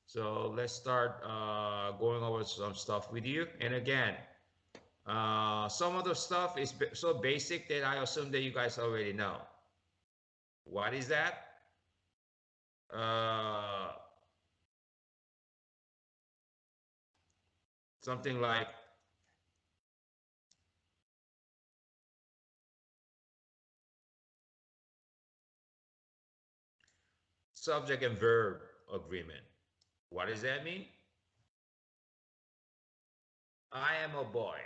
So let's start going over some stuff with you. And again, some of the stuff is so basic that I assume that you guys already know. What is that? Uh, Something like subject and verb agreement. What does that mean? I am a boy,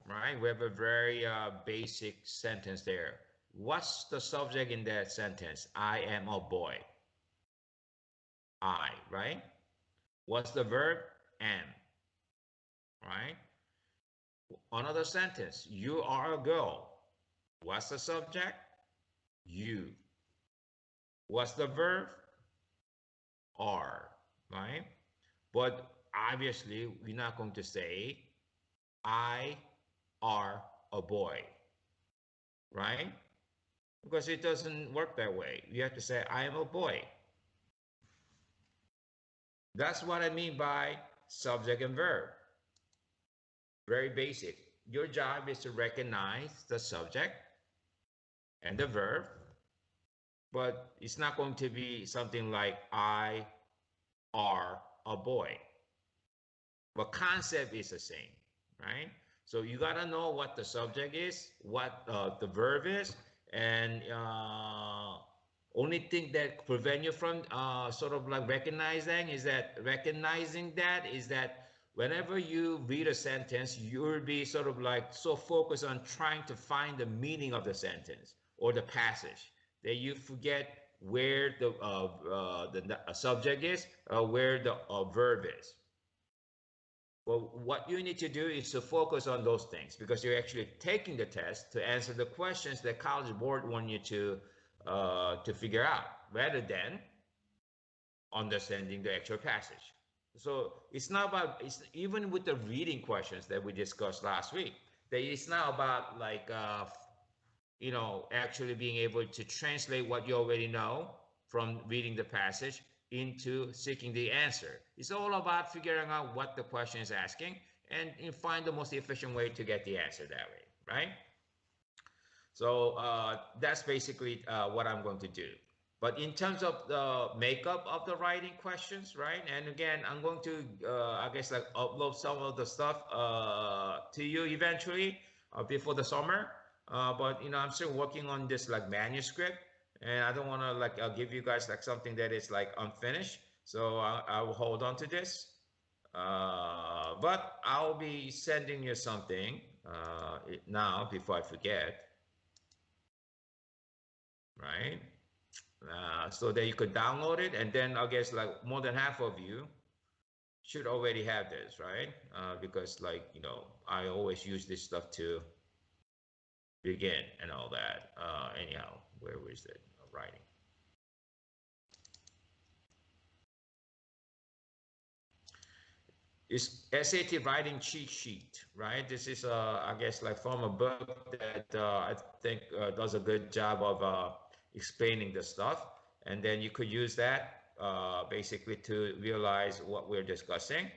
right? We have a very basic sentence there. What's the subject in that sentence? I am a boy. I, right? What's the verb? Am, right? Another sentence. You are a girl. What's the subject? You. What's the verb? Are, right? But obviously, we're not going to say, I are a boy, right? Because it doesn't work that way. You have to say, I am a boy. That's what I mean by subject and verb. Very basic. Your job is to recognize the subject and the verb, but it's not going to be something like I are a boy. But concept is the same, right? So you got to know what the subject is, what the verb is, and only thing that prevent you from sort of like recognizing that is that whenever you read a sentence, you'll be sort of like so focused on trying to find the meaning of the sentence or the passage that you forget where the subject is or where the verb is. Well, what you need to do is to focus on those things because you're actually taking the test to answer the questions that College Board want you to figure out, rather than understanding the actual passage. So it's not about, it's even with the reading questions that we discussed last week, that it's not about like actually being able to translate what you already know from reading the passage into seeking the answer. It's all about figuring out what the question is asking and you find the most efficient way to get the answer that way, right? So that's basically what I'm going to do. But in terms of the makeup of the writing questions, right? And again, I'm going to, I guess, like upload some of the stuff to you eventually before the summer. But I'm still working on this like manuscript, and I don't want to like give you guys like something that is like unfinished. So I will hold on to this. But I'll be sending you something now before I forget, right? So that you could download it, and then I guess like more than half of you should already have this, right? Because like I always use this stuff to begin and all that. Anyhow, where was it? Writing. It's SAT writing cheat sheet, right? This is I guess like from a book that I think does a good job of explaining the stuff, and then you could use that basically to realize what we're discussing.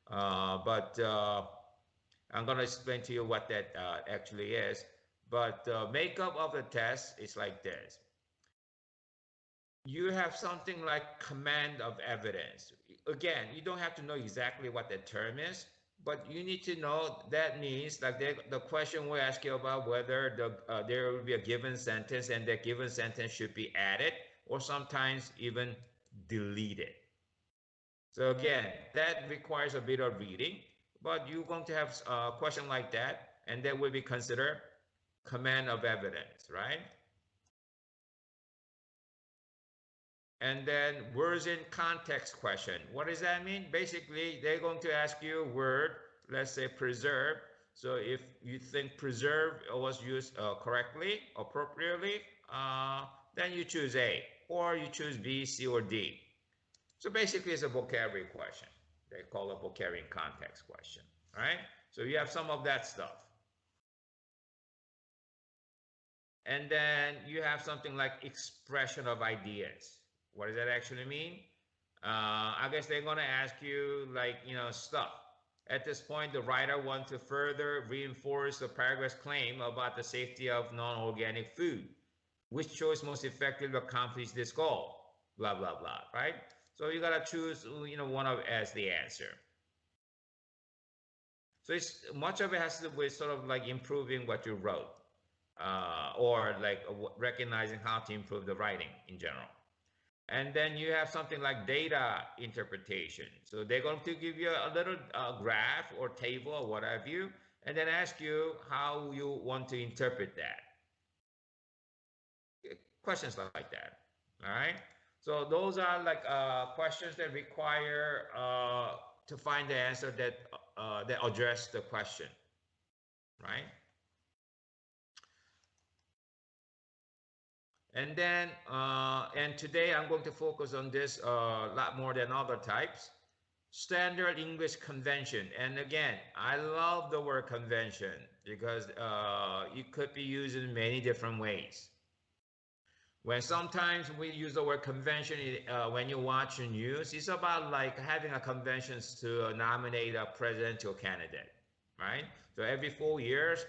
But I'm going to explain to you what that actually is. But makeup of the test is like this. You have something like command of evidence. Again, you don't have to know exactly what the term is, but you need to know that means like the question will ask you about whether there will be a given sentence and that given sentence should be added or sometimes even deleted. So again, that requires a bit of reading, but you're going to have a question like that, and that will be considered command of evidence, right? And then words in context question. What does that mean? Basically, they're going to ask you a word, let's say preserve. So if you think preserve was used correctly, appropriately, then you choose A, or you choose B, C, or D. So basically, it's a vocabulary question. They call it vocabulary context question, all right? So you have some of that stuff. And then you have something like expression of ideas. What does that actually mean? I guess they're going to ask you like, stuff. At this point, the writer wants to further reinforce the paragraph's claim about the safety of non-organic food. Which choice most effectively accomplishes this goal? Blah, blah, blah, right? So you got to choose, one of as the answer. So much of it has to do with sort of like improving what you wrote, or like recognizing how to improve the writing in general. And then you have something like data interpretation. So they're going to give you a little graph or table or what have you, and then ask you how you want to interpret that. Questions like that. All right. So those are like questions that require to find the answer that address the question, right? And then, and today I'm going to focus on this a lot more than other types. Standard English convention. And again, I love the word convention because it could be used in many different ways. When sometimes we use the word convention, when you watch the news, it's about like having a convention to nominate a presidential candidate, right? So every 4 years,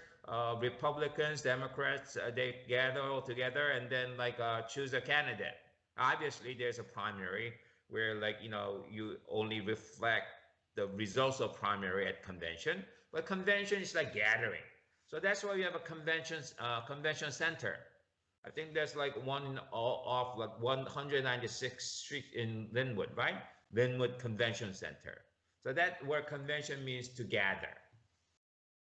Republicans, Democrats, they gather all together and then like choose a candidate. Obviously, there's a primary where like, you only reflect the results of primary at convention, but convention is like gathering. So that's why we have a convention center. I think there's like one off like 196th Street in Linwood, right? Linwood Convention Center. So that word convention means to gather.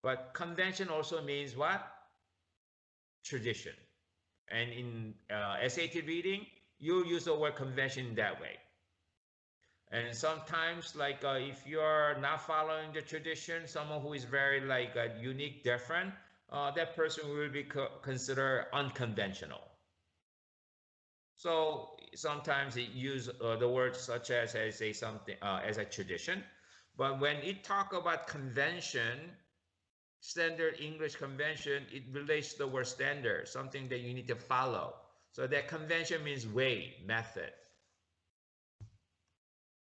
But convention also means what? Tradition. And in SAT reading, you use the word convention in that way. And sometimes, like if you're not following the tradition, someone who is very like unique, different, that person will be considered unconventional. So sometimes it use the word such as a something as a tradition, but when it talk about convention, standard English convention, it relates to the word standard, something that you need to follow. So that convention means way, method.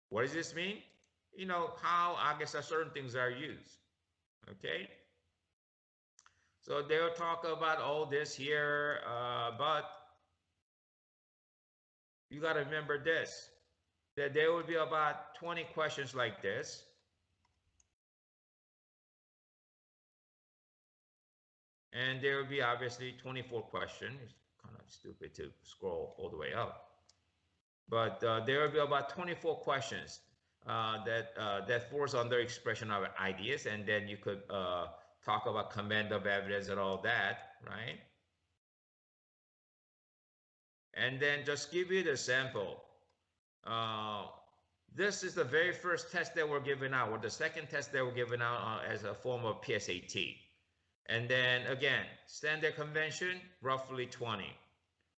What does this mean? How I guess certain things are used. Okay. So they'll talk about all this here, but you got to remember this, that there will be about 20 questions like this. And there will be obviously 24 questions. It's kind of stupid to scroll all the way up. But there will be about 24 questions that falls under expression of ideas. And then you could talk about command of evidence and all that, right? And then just give you the sample. This is the very first test that we're giving out, or the second test that we're giving out as a form of PSAT. And then again, standard convention, roughly 20.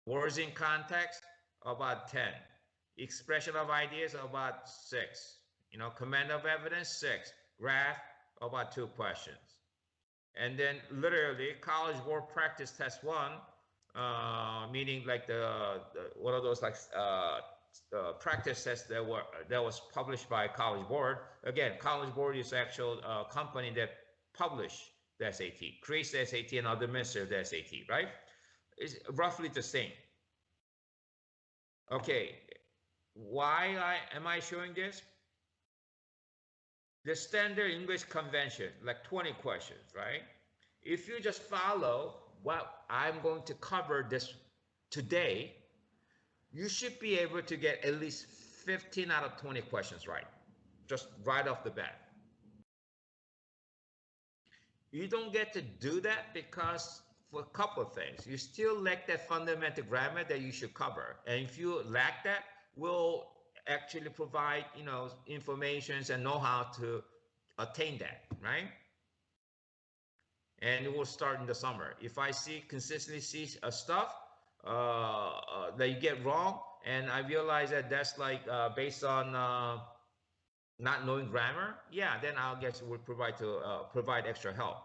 Words in context, about 10. Expression of ideas, about 6. Command of evidence, 6. Graph, about 2 questions. And then literally College Board Practice Test 1, meaning like the one of those like practice tests that was published by College Board. Again, College Board is actual company that published the SAT, creates the SAT and administers the SAT, right? It's roughly the same. Okay, why am I showing this? The standard English convention, like 20 questions, right? If you just follow what I'm going to cover this today, you should be able to get at least 15 out of 20 questions right, just right off the bat. You don't get to do that because for a couple of things. You still lack that fundamental grammar that you should cover. And if you lack that, we'll actually provide, information and know-how to attain that, right? And it will start in the summer. If I consistently see stuff that you get wrong, and I realize that that's like based on not knowing grammar, yeah, then I'll guess we'll provide extra help.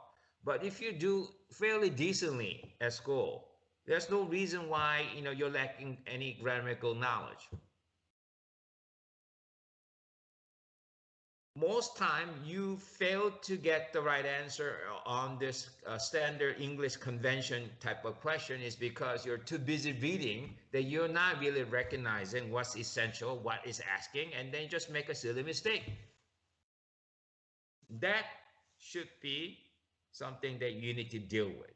But if you do fairly decently at school, there's no reason why you're lacking any grammatical knowledge. most time you fail to get the right answer on this standard English convention type of question is because you're too busy reading that you're not really recognizing what's essential, what is asking, and then just make a silly mistake. That should be something that you need to deal with.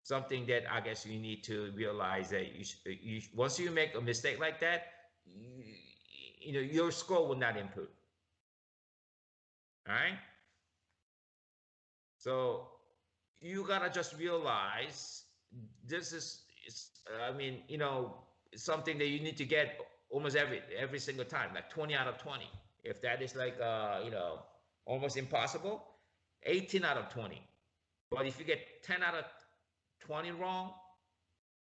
Something that I guess you need to realize that once you make a mistake like that, your score will not improve. All right. So you gotta just realize this is, I mean, something that you need to get almost every single time, like 20 out of 20. If that is like, almost impossible, 18 out of 20. But if you get 10 out of 20 wrong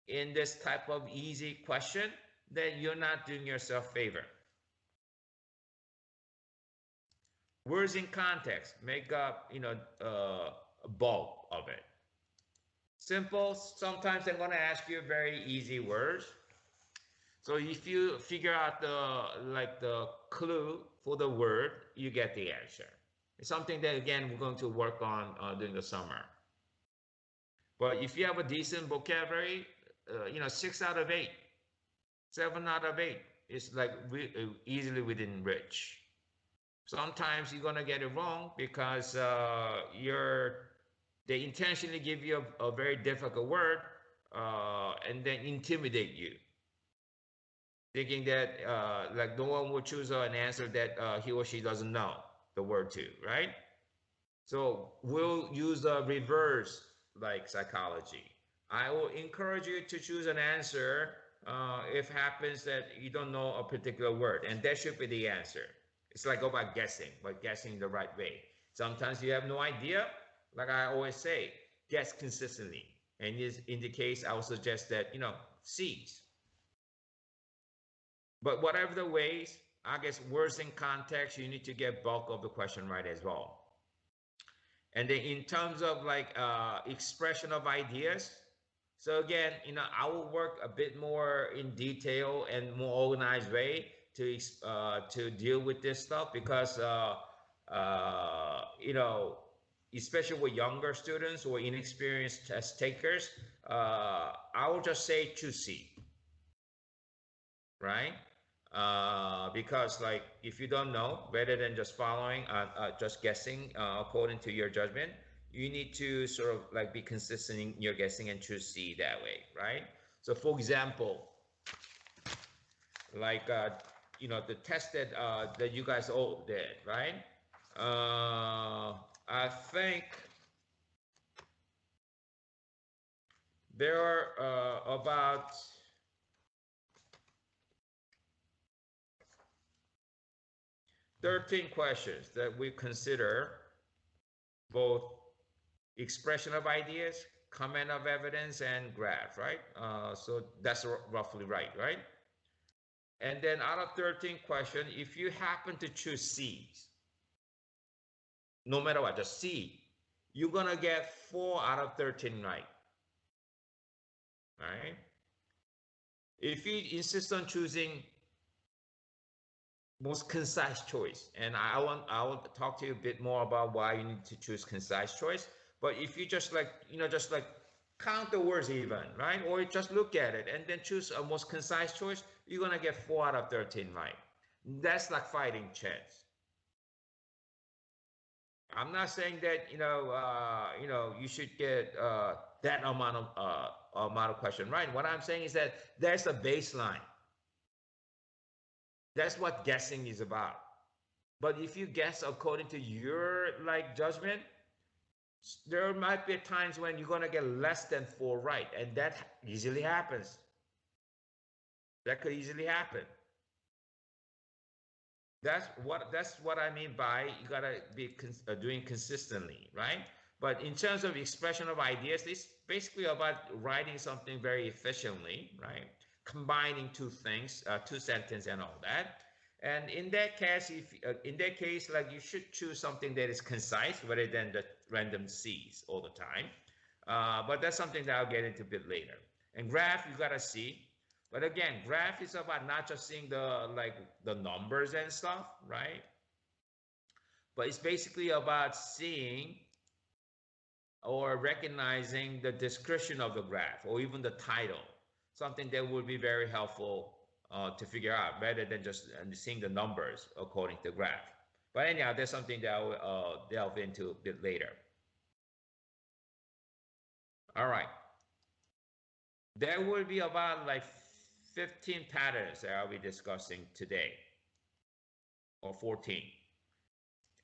in this type of easy question, then you're not doing yourself a favor. Words in context make up, a bulk of it. Simple. Sometimes I'm going to ask you very easy words. So if you figure out the clue for the word, you get the answer. It's something that, again, we're going to work on during the summer. But if you have a decent vocabulary, 6 out of 8, 7 out of 8 is like easily within reach. Sometimes you're gonna get it wrong because they intentionally give you a very difficult word and then intimidate you, thinking that like no one will choose an answer that he or she doesn't know the word to, right? So we'll use the reverse like psychology. I will encourage you to choose an answer if happens that you don't know a particular word, and that should be the answer. It's like about guessing, but guessing the right way. Sometimes you have no idea. Like I always say, guess consistently. And in the case, I would suggest that, C's. But whatever the ways, I guess words in context, you need to get bulk of the question right as well. And then in terms of like expression of ideas, so again, I will work a bit more in detail and more organized way to deal with this stuff because especially with younger students or inexperienced test takers, I will just say choose C, right? Because like if you don't know, rather than just following, just guessing according to your judgment, you need to sort of like be consistent in your guessing and choose C that way, right? So for example, like the test that you guys all did, right? I think there are about 13 questions that we consider both expression of ideas, comment of evidence, and graph, right? So that's roughly right? And then out of 13 questions, if you happen to choose C's, no matter what, just C, you're gonna get 4 out of 13 right. Right? If you insist on choosing most concise choice, and I will talk to you a bit more about why you need to choose concise choice. But if you just like count the words even, right? Or just look at it and then choose a most concise choice, you're gonna get 4 out of 13 right. That's like fighting chance. I'm not saying that you should get that amount of question right. What I'm saying is that there's a baseline. That's what guessing is about. But if you guess according to your judgment, there might be times when you're gonna get less than 4 right, and that easily happens. That could easily happen. That's what I mean by you gotta be doing consistently, right? But in terms of expression of ideas, it's basically about writing something very efficiently, right? Combining two things, two sentences and all that. And in that case, like you should choose something that is concise rather than the random C's all the time. But that's something that I'll get into a bit later. And graph, you gotta see. But again, graph is about not just seeing the numbers and stuff, right? but it's basically about seeing or recognizing the description of the graph or even the title, something that would be very helpful to figure out rather than just seeing the numbers according to the graph. But anyhow, that's something that I will delve into a bit later. All right. There will be about like 15 patterns that I'll be discussing today, or 14.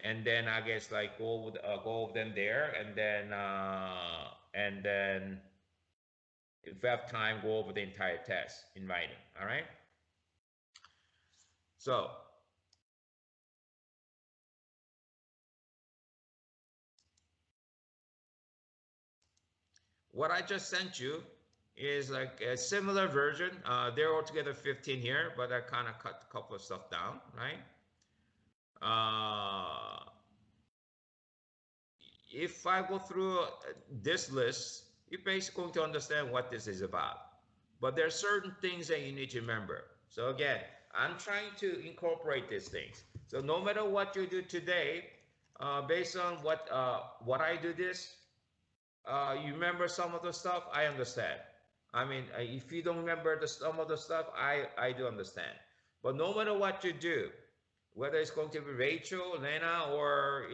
And then I guess like go over them there, and then if we have time, go over the entire test in writing. All right. So what I just sent you is like a similar version. There are altogether 15 here, but I kind of cut a couple of stuff down, right? If I go through this list, you're basically going to understand what this is about. But there are certain things that you need to remember. So again, I'm trying to incorporate these things. So no matter what you do today, based on what I do this, you remember some of the stuff, I understand. I mean, if you don't remember some of the stuff, I do understand. But no matter what you do, whether it's going to be Rachel, Lena, or,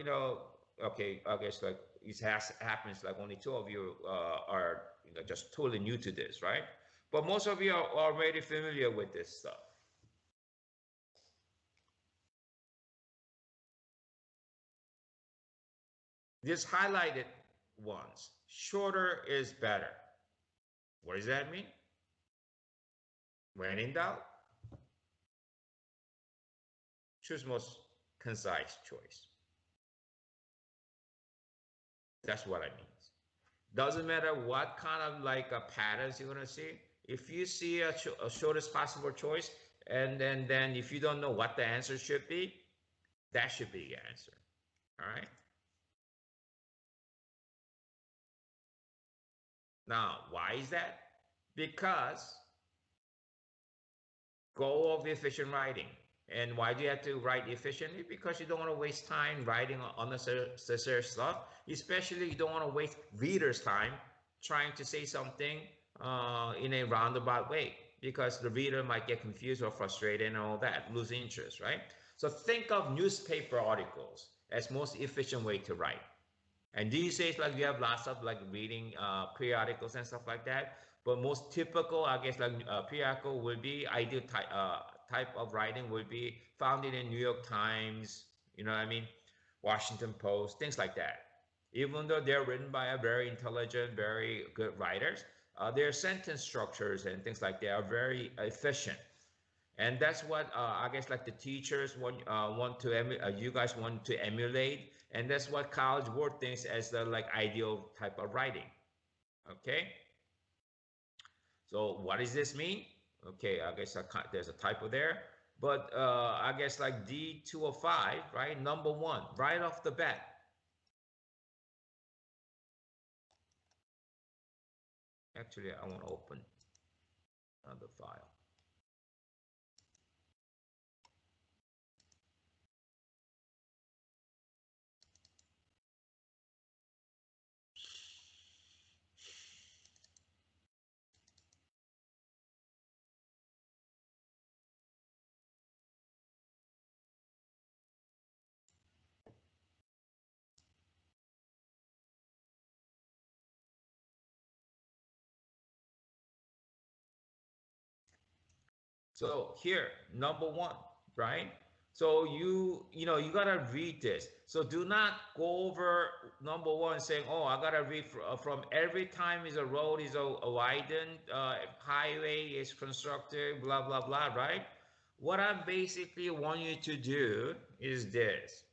okay, I guess like it happens like only two of you are just totally new to this, right? But most of you are already familiar with this stuff. These highlighted ones, shorter is better. What does that mean? When in doubt, choose most concise choice. That's what it means. Doesn't matter what kind of like patterns you're gonna see. If you see a shortest possible choice, and then if you don't know what the answer should be, that should be the answer. All right. Now, why is that? Because goal of efficient writing. And why do you have to write efficiently? Because you don't want to waste time writing unnecessary stuff, especially you don't want to waste readers' time trying to say something in a roundabout way, because the reader might get confused or frustrated and all that, lose interest, right? So think of newspaper articles as most efficient way to write. And these days, like you have lots of like reading periodicals and stuff like that. But most typical, I guess, like periodical would be ideal type of writing would be found in the New York Times, you know what I mean, Washington Post, things like that. Even though they're written by a very intelligent, very good writers, their sentence structures and things like that are very efficient. And that's what I guess like the teachers want to you guys want to emulate, and that's what College Board thinks as the like ideal type of writing. Okay. So what does this mean? Okay, I guess there's a typo there, but I guess like D205, right? Number one, right off the bat. Actually, I want to open another file. So here, number one, right? So you gotta read this. So do not go over number one saying, "Oh, I gotta read from every time is a road is a widened, highway is constructed, blah blah blah." Right? What I basically want you to do is this: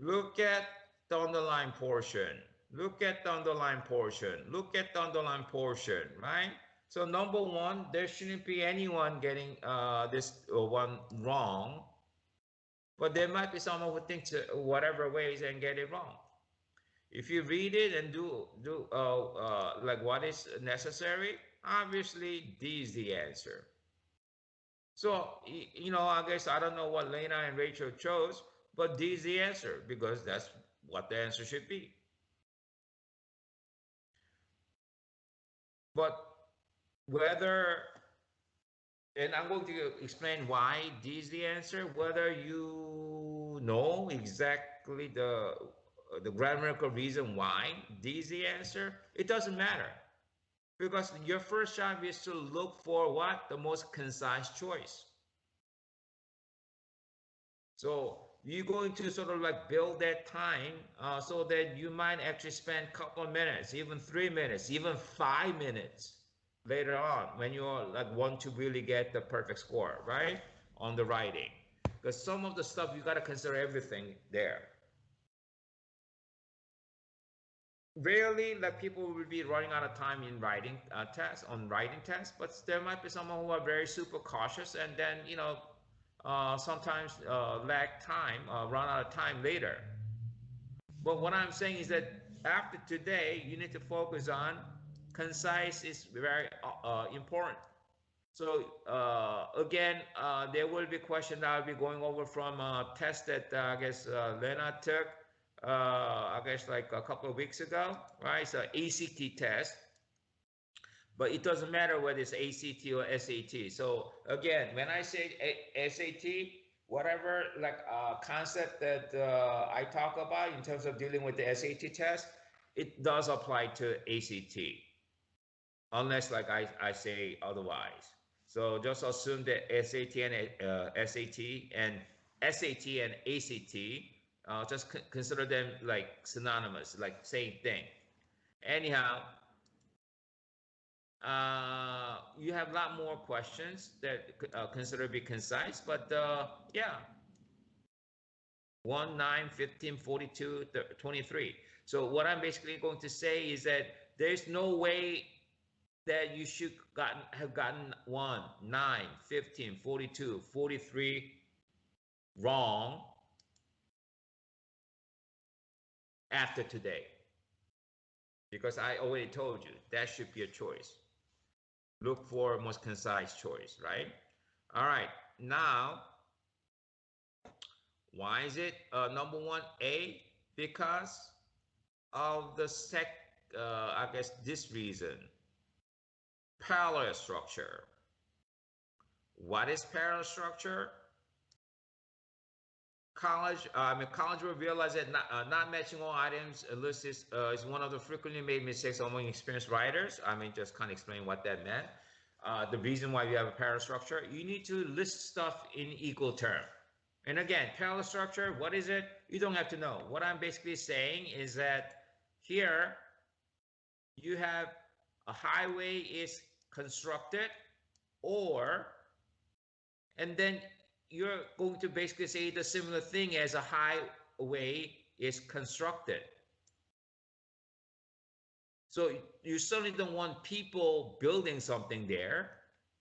look at the underlying portion. Look at the underlying portion. Look at the underlying portion. Right? So number one, there shouldn't be anyone getting this one wrong, but there might be someone who thinks whatever ways and get it wrong. If you read it and do like what is necessary, obviously D is the answer. So I guess I don't know what Lena and Rachel chose, But D is the answer because that's what the answer should be. But whether, and I'm going to explain why D is the answer, whether you know exactly the grammatical reason why D is the answer, it doesn't matter. Because your first job is to look for what? The most concise choice. So you're going to sort of like build that time so that you might actually spend a couple of minutes, even 3 minutes, even 5 minutes later on when you like want to really get the perfect score, right? On the writing. Because some of the stuff you got to consider everything there. Rarely like people will be running out of time in writing tests, but there might be someone who are very super cautious and then sometimes lag time, run out of time later. But what I'm saying is that after today, you need to focus on concise is very important. So again, there will be questions that I'll be going over from a test that I guess Lena took, I guess like a couple of weeks ago, right? It's an ACT test, but it doesn't matter whether it's ACT or SAT. So again, when I say SAT, whatever like concept that I talk about in terms of dealing with the SAT test, it does apply to ACT, unless like I say otherwise. So just assume that SAT and ACT, just consider them like synonymous, like same thing. Anyhow, you have a lot more questions that consider be concise, but yeah, 1, 9, 15, 42, 23. So what I'm basically going to say is that there's no way that you should have gotten 1, 9, 15, 42, 43 wrong after today. Because I already told you that should be a choice. Look for most concise choice, right? All right, now, why is it number 1 A? Because of the I guess this reason. Parallel structure. What is parallel structure? College will realize that not matching all items listed is one of the frequently made mistakes among experienced writers. Just kind of explain what that meant. The reason why you have a parallel structure, you need to list stuff in equal term. And again, parallel structure, what is it? You don't have to know. What I'm basically saying is that here you have a highway is constructed, and then you're going to basically say the similar thing as a highway is constructed. So you certainly don't want people building something there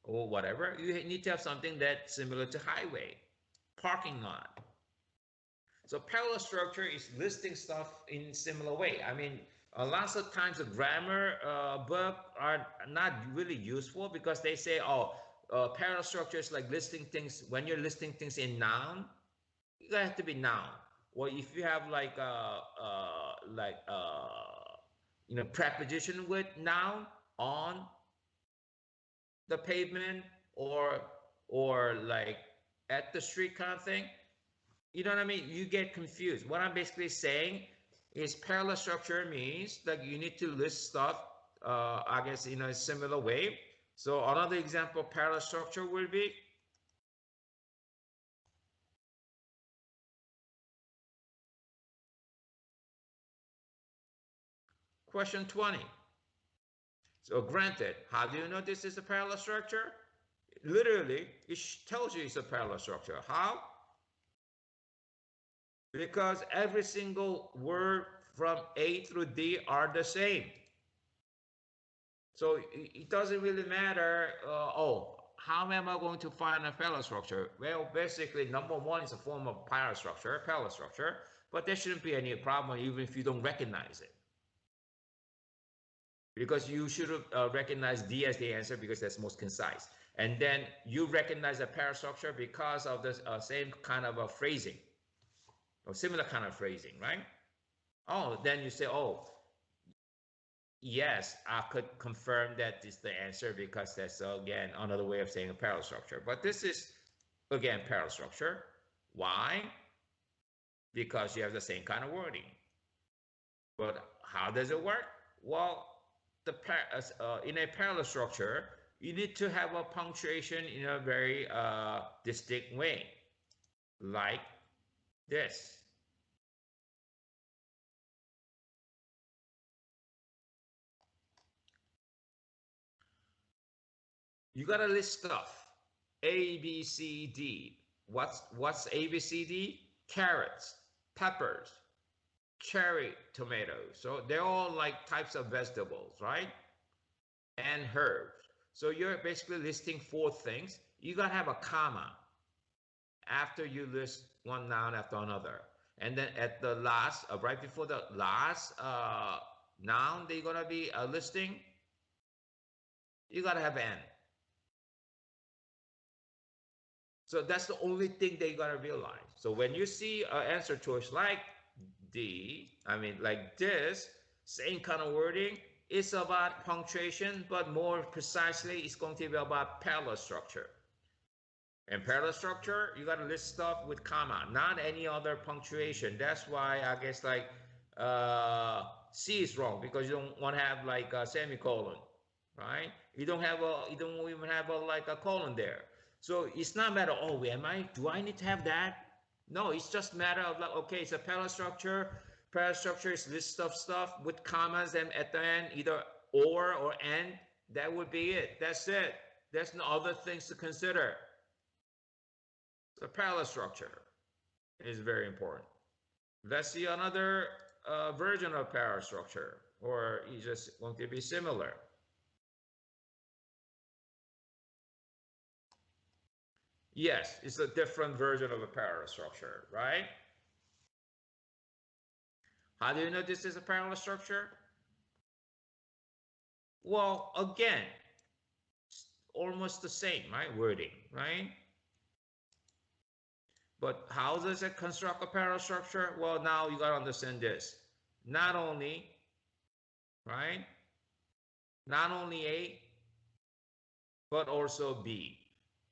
or whatever. You need to have something that's similar to highway, parking lot. So parallel structure is listing stuff in similar way. Lots of times the grammar book are not really useful because they say, parallel structure is like listing things. When you're listing things in noun, it have to be noun. Or if you have preposition with noun, on the pavement or like at the street kind of thing, you know what I mean? You get confused. What I'm basically saying is parallel structure means that you need to list stuff, I guess, in a similar way. So another example of parallel structure will be question 20. So granted, how do you know this is a parallel structure? Literally, it tells you it's a parallel structure. How? Because every single word from A through D are the same. So it doesn't really matter, how am I going to find a parallel structure? Well, basically, number 1 is a form of parallel structure, but there shouldn't be any problem even if you don't recognize it. Because you should recognize D as the answer because that's most concise. And then you recognize a parallel structure because of the same kind of a phrasing. or similar kind of phrasing, right? Oh, then you say, oh, yes, I could confirm that is the answer because that's, again, another way of saying a parallel structure. But this is, again, parallel structure. Why? Because you have the same kind of wording. But how does it work? Well, in a parallel structure, you need to have a punctuation in a very distinct way, like this. You gotta list stuff. A, B, C, D. What's A, B, C, D? Carrots, peppers, cherry tomatoes. So they're all like types of vegetables, right? And herbs. So you're basically listing 4 things. You gotta have a comma after you list one noun after another. And then at the last, right before the last noun they're gonna be listing, you gotta have N. So that's the only thing that you gotta realize. So when you see an answer choice like D, like this, same kind of wording, it's about punctuation, but more precisely, it's going to be about parallel structure. And parallel structure, you got to list stuff with comma, not any other punctuation. That's why I guess like C is wrong, because you don't want to have like a semicolon, right? You don't even have like a colon there. So it's not matter, oh, do I need to have that? No, it's just matter of like, okay, it's a parallel structure. Parallel structure is list of stuff with commas and at the end, either or and. That would be it. That's it. There's no other things to consider. The parallel structure is very important. Let's see another version of parallel structure, or you just want to be similar. Yes, it's a different version of a parallel structure, right? How do you know this is a parallel structure? Well, again, almost the same, right? Wording, right? But how does it construct a parallel structure? Well, now you got to understand this. Not only, right? Not only A, but also B.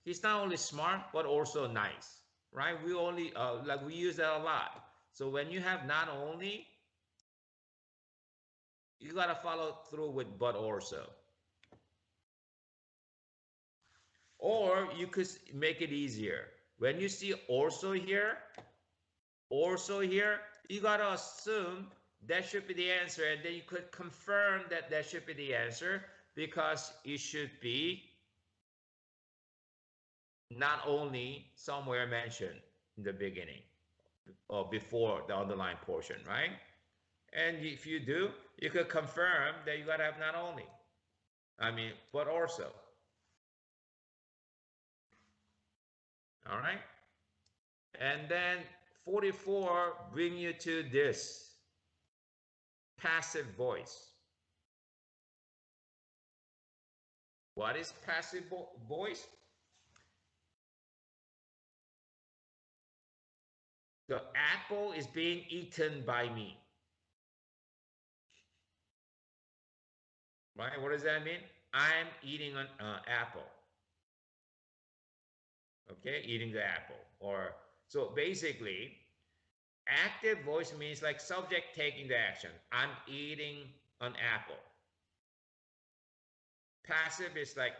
He's not only smart, but also nice, right? We only, we use that a lot. So when you have not only, you got to follow through with but also. Or you could make it easier. When you see also here, you got to assume that should be the answer. And then you could confirm that that should be the answer, because it should be not only somewhere mentioned in the beginning or before the underlying portion, right? And if you do, you could confirm that you got to have not only, but also. All right. And then 44 bring you to this passive voice. What is passive voice? The apple is being eaten by me. Right? What does that mean? I'm eating an apple. Okay, eating the apple. Or so basically, active voice means like subject taking the action. I'm eating an apple. Passive is like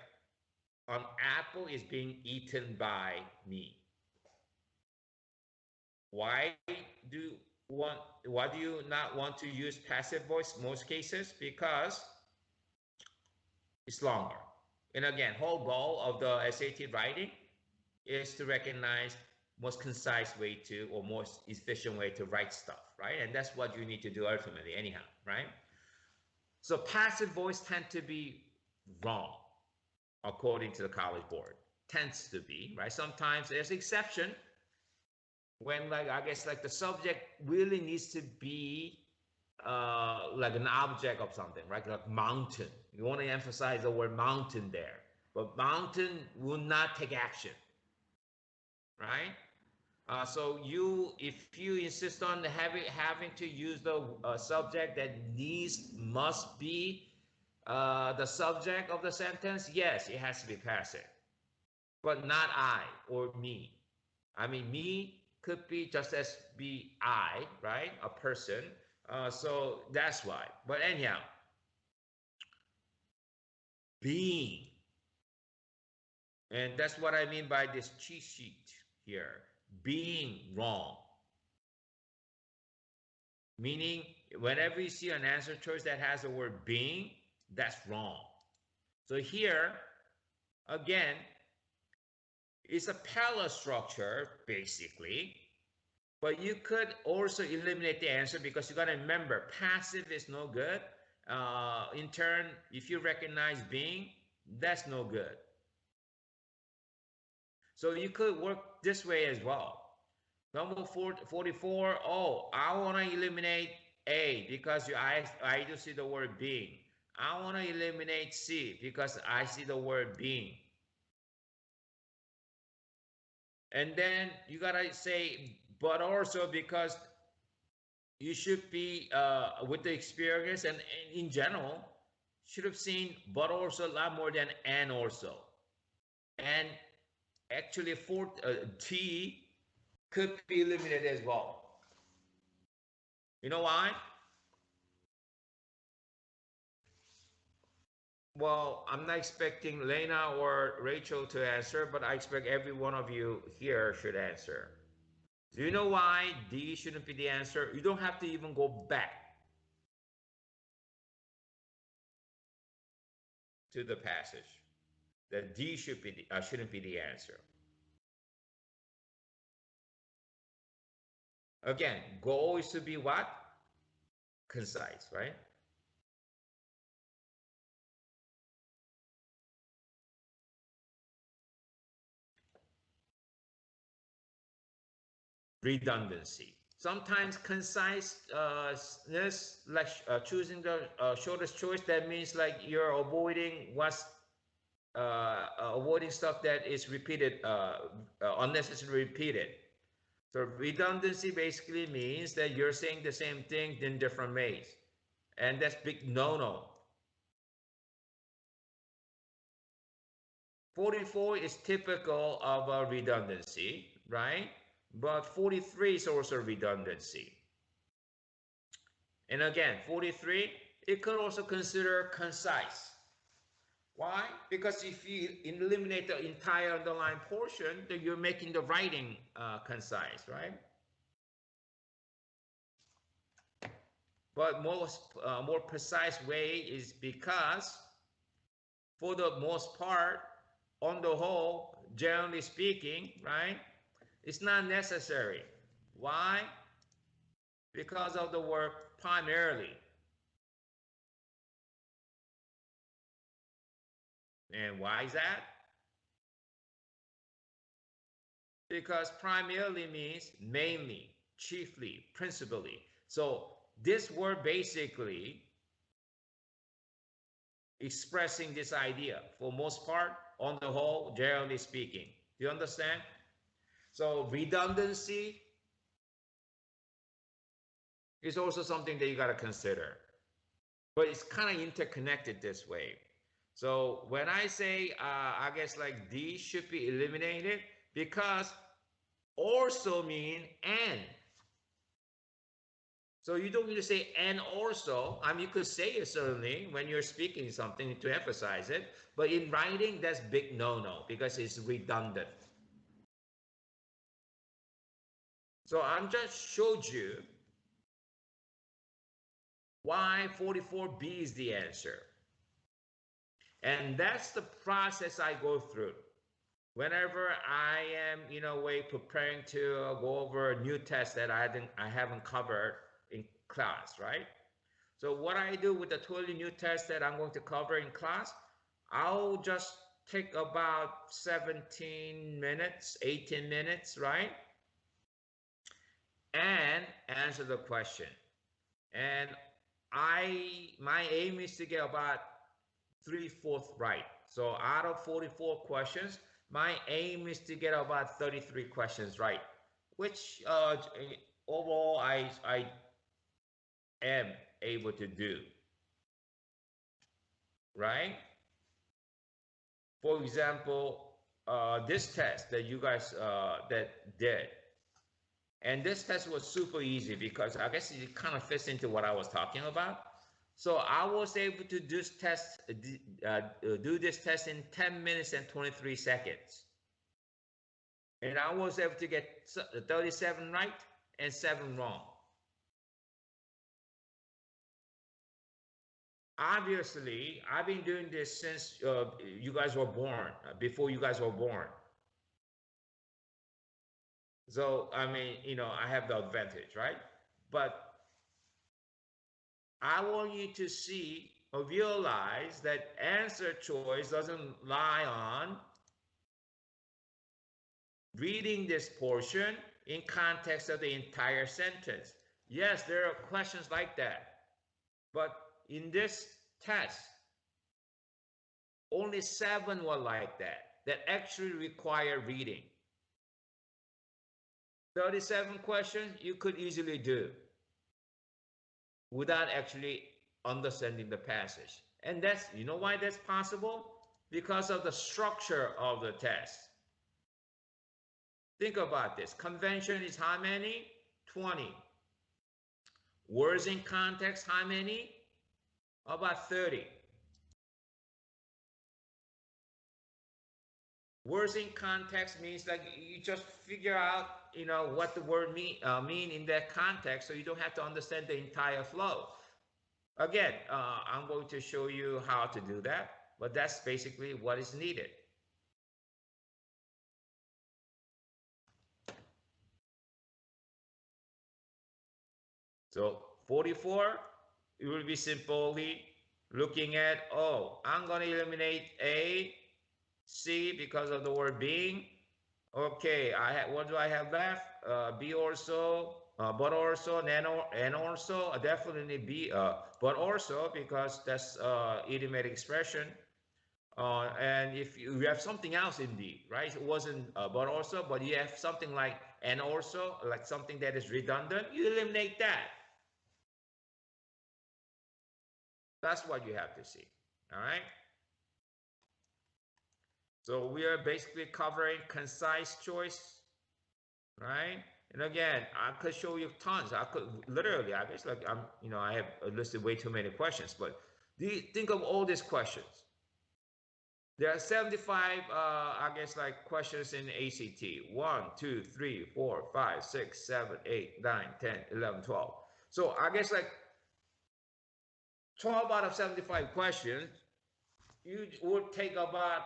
an apple is being eaten by me. Why do you not want to use passive voice most cases? Because it's longer. And again, whole goal of the SAT writing is to recognize most concise way to, or most efficient way to write stuff, right? And that's what you need to do ultimately anyhow, right? So passive voice tend to be wrong according to the College Board. Tends to be, right? Sometimes there's exception when the subject really needs to be like an object of something, right? Like mountain. You want to emphasize the word mountain there, but mountain will not take action, right? So if you insist on having to use the subject that needs must be the subject of the sentence, yes, it has to be passive, but not I or me. I mean, me could be just as be I, right? A person. So that's why. But anyhow, being, and that's what I mean by this cheat sheet here. Being wrong. Meaning, whenever you see an answer choice that has the word being, that's wrong. So here, again, it's a parallel structure, basically. But you could also eliminate the answer because you got to remember, passive is no good. In turn, if you recognize being, that's no good. So you could work this way as well. Number 44, oh, I want to eliminate A because I do see the word being. I want to eliminate C because I see the word being. And then you got to say, but also because you should be, with the experience and in general, should have seen but also a lot more than and also. And actually, T could be eliminated as well. You know why? Well, I'm not expecting Lena or Rachel to answer, but I expect every one of you here should answer. Do you know why D shouldn't be the answer? You don't have to even go back to the passage. That D shouldn't be the answer. Again, goal is to be what? Concise, right? Redundancy. Sometimes conciseness, like choosing the shortest choice, that means like you're avoiding avoiding stuff that is repeated, unnecessarily repeated. So redundancy basically means that you're saying the same thing in different ways, and that's big no-no. 44 is typical of a redundancy, right? But 43 is also redundancy. And again, 43, it could also consider concise. Why? Because if you eliminate the entire underlying portion, then you're making the writing concise, right? But more precise way is because, for the most part, on the whole, generally speaking, right, it's not necessary. Why? Because of the word primarily. And why is that? Because primarily means mainly, chiefly, principally. So this word basically expressing this idea, for most part, on the whole, generally speaking. Do you understand? So redundancy is also something that you got to consider. But it's kind of interconnected this way. So when I say, I guess like D should be eliminated, because also mean and. So you don't need to say and also. I mean, you could say it certainly when you're speaking something to emphasize it, but in writing, that's big no-no because it's redundant. So I just showed you why 44B is the answer. And that's the process I go through. Whenever I am, in a way, preparing to go over a new test that I haven't covered in class, right? So what I do with the totally new test that I'm going to cover in class, I'll just take about 17 minutes, 18 minutes, right? And answer the question. And my aim is to get about 3/4 right. So out of 44 questions, my aim is to get about 33 questions right. which overall I am able to do, right? For example, this test that you guys that did, and this test was super easy because I guess it kind of fits into what I was talking about. So I was able to do this test in 10 minutes and 23 seconds. And I was able to get 37 right and 7 wrong. Obviously, I've been doing this since you guys were born, before you guys were born. So, I mean, you know, I have the advantage, right? But I want you to see or realize that answer choice doesn't lie on reading this portion in context of the entire sentence. Yes, there are questions like that. But in this test, only 7 were like that actually require reading. 37 questions you could easily do without actually understanding the passage. And that's, you know why that's possible? Because of the structure of the test. Think about this. Convention is how many? 20. Words in context, how many? About 30. Words in context means like you just figure out, you know, what the word mean in that context, so you don't have to understand the entire flow. Again, I'm going to show you how to do that, but that's basically what is needed. So 44, it will be simply looking at, oh, I'm going to eliminate A, C because of the word being. Okay, what do I have left? B also, but also, and also, definitely B, but also, because that's idiomatic expression. And if you have something else in D, right? It wasn't but also, but you have something like and also, like something that is redundant, you eliminate that. That's what you have to see, all right? So we are basically covering concise choice, right? And again, I could show you tons. I could literally, I guess, like I have listed way too many questions, but think of all these questions. There are 75, I guess, like questions in ACT. 1, 2, 3, 4, 5, 6, 7, 8, 9, 10, 11, 12. So I guess like 12 out of 75 questions, you would take about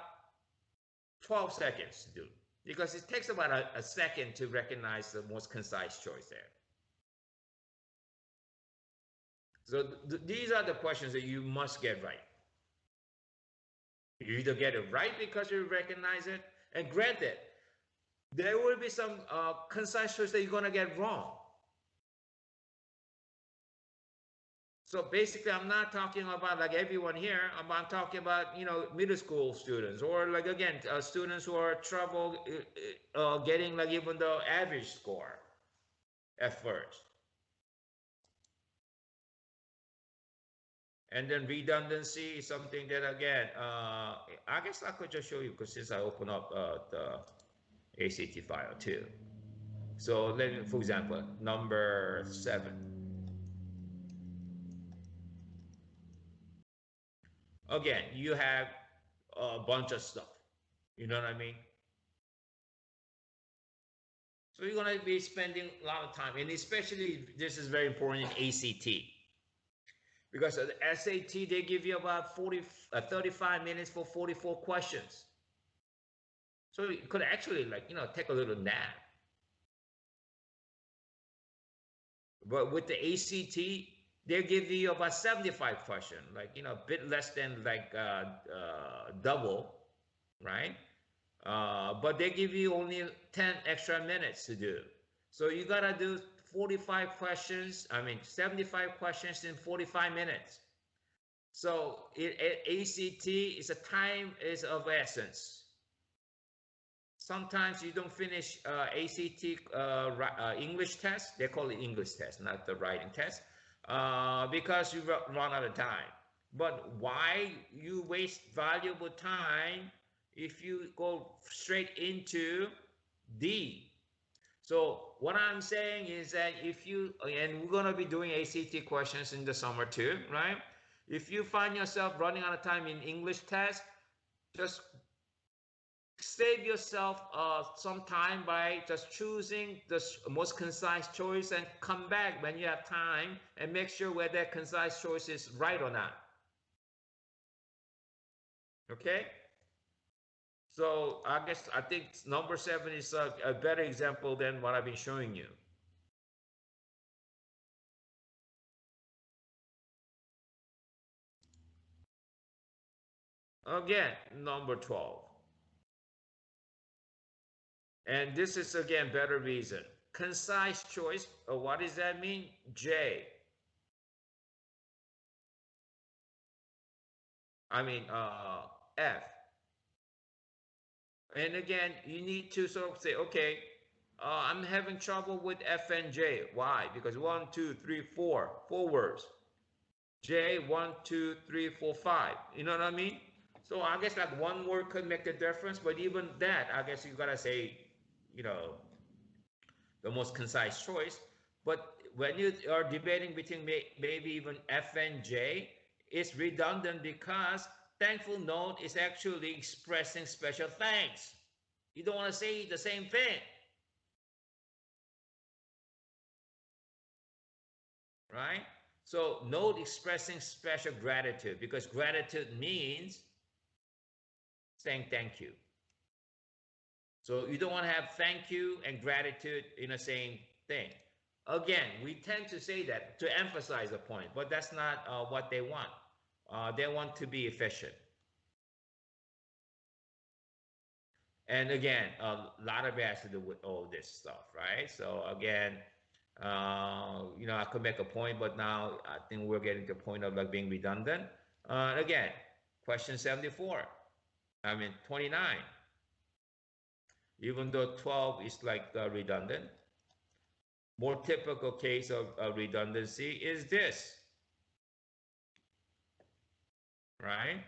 12 seconds to do, because it takes about a second to recognize the most concise choice there. So these are the questions that you must get right. You either get it right because you recognize it, and granted, there will be some concise choice that you're going to get wrong. So basically, I'm not talking about like everyone here. I'm talking about, you know, middle school students, or like, again, students who are trouble getting like even the average score at first. And then redundancy is something that, again, I guess I could just show you, because since I open up the ACT file too. So let me, for example, number 7. Again, you have a bunch of stuff. You know what I mean? So you're going to be spending a lot of time, and especially this is very important in ACT. Because the SAT, they give you about 35 minutes for 44 questions. So you could actually, like, you know, take a little nap. But with the ACT, they give you about 75 questions, like, you know, a bit less than like double, right? But they give you only 10 extra minutes to do. So you gotta do 45 questions, 75 questions in 45 minutes. So ACT is a time is of essence. sometimes you don't finish ACT English test. They call it English test, not the writing test, because you run out of time. But why you waste valuable time if you go straight into D? So what I'm saying is that if you, and we're going to be doing ACT questions in the summer too, right? If you find yourself running out of time in English test, just save yourself some time by just choosing the most concise choice and come back when you have time and make sure whether that concise choice is right or not. Okay? So I think number 7 is a better example than what I've been showing you. Again, number 12. And this is again better reason. Concise choice, what does that mean? J. I mean F. And again, you need to sort of say, okay, I'm having trouble with F and J. Why? Because 1, 2, 3, 4 words. J, 1, 2, 3, 4, 5. You know what I mean? So I guess like one word could make a difference, but even that, I guess you gotta say, you know, the most concise choice. But when you are debating between maybe even F and J, it's redundant because thankful note is actually expressing special thanks. You don't want to say the same thing. Right? So note expressing special gratitude, because gratitude means saying thank you. So you don't want to have thank you and gratitude in the same thing. Again, we tend to say that to emphasize a point, but that's not what they want. They want to be efficient. And again, a lot of it has to do with all this stuff, right? So again, you know, I could make a point, but now I think we're getting to the point of like being redundant. Again, question 74. I mean 29. Even though 12 is like redundant, more typical case of redundancy is this, right?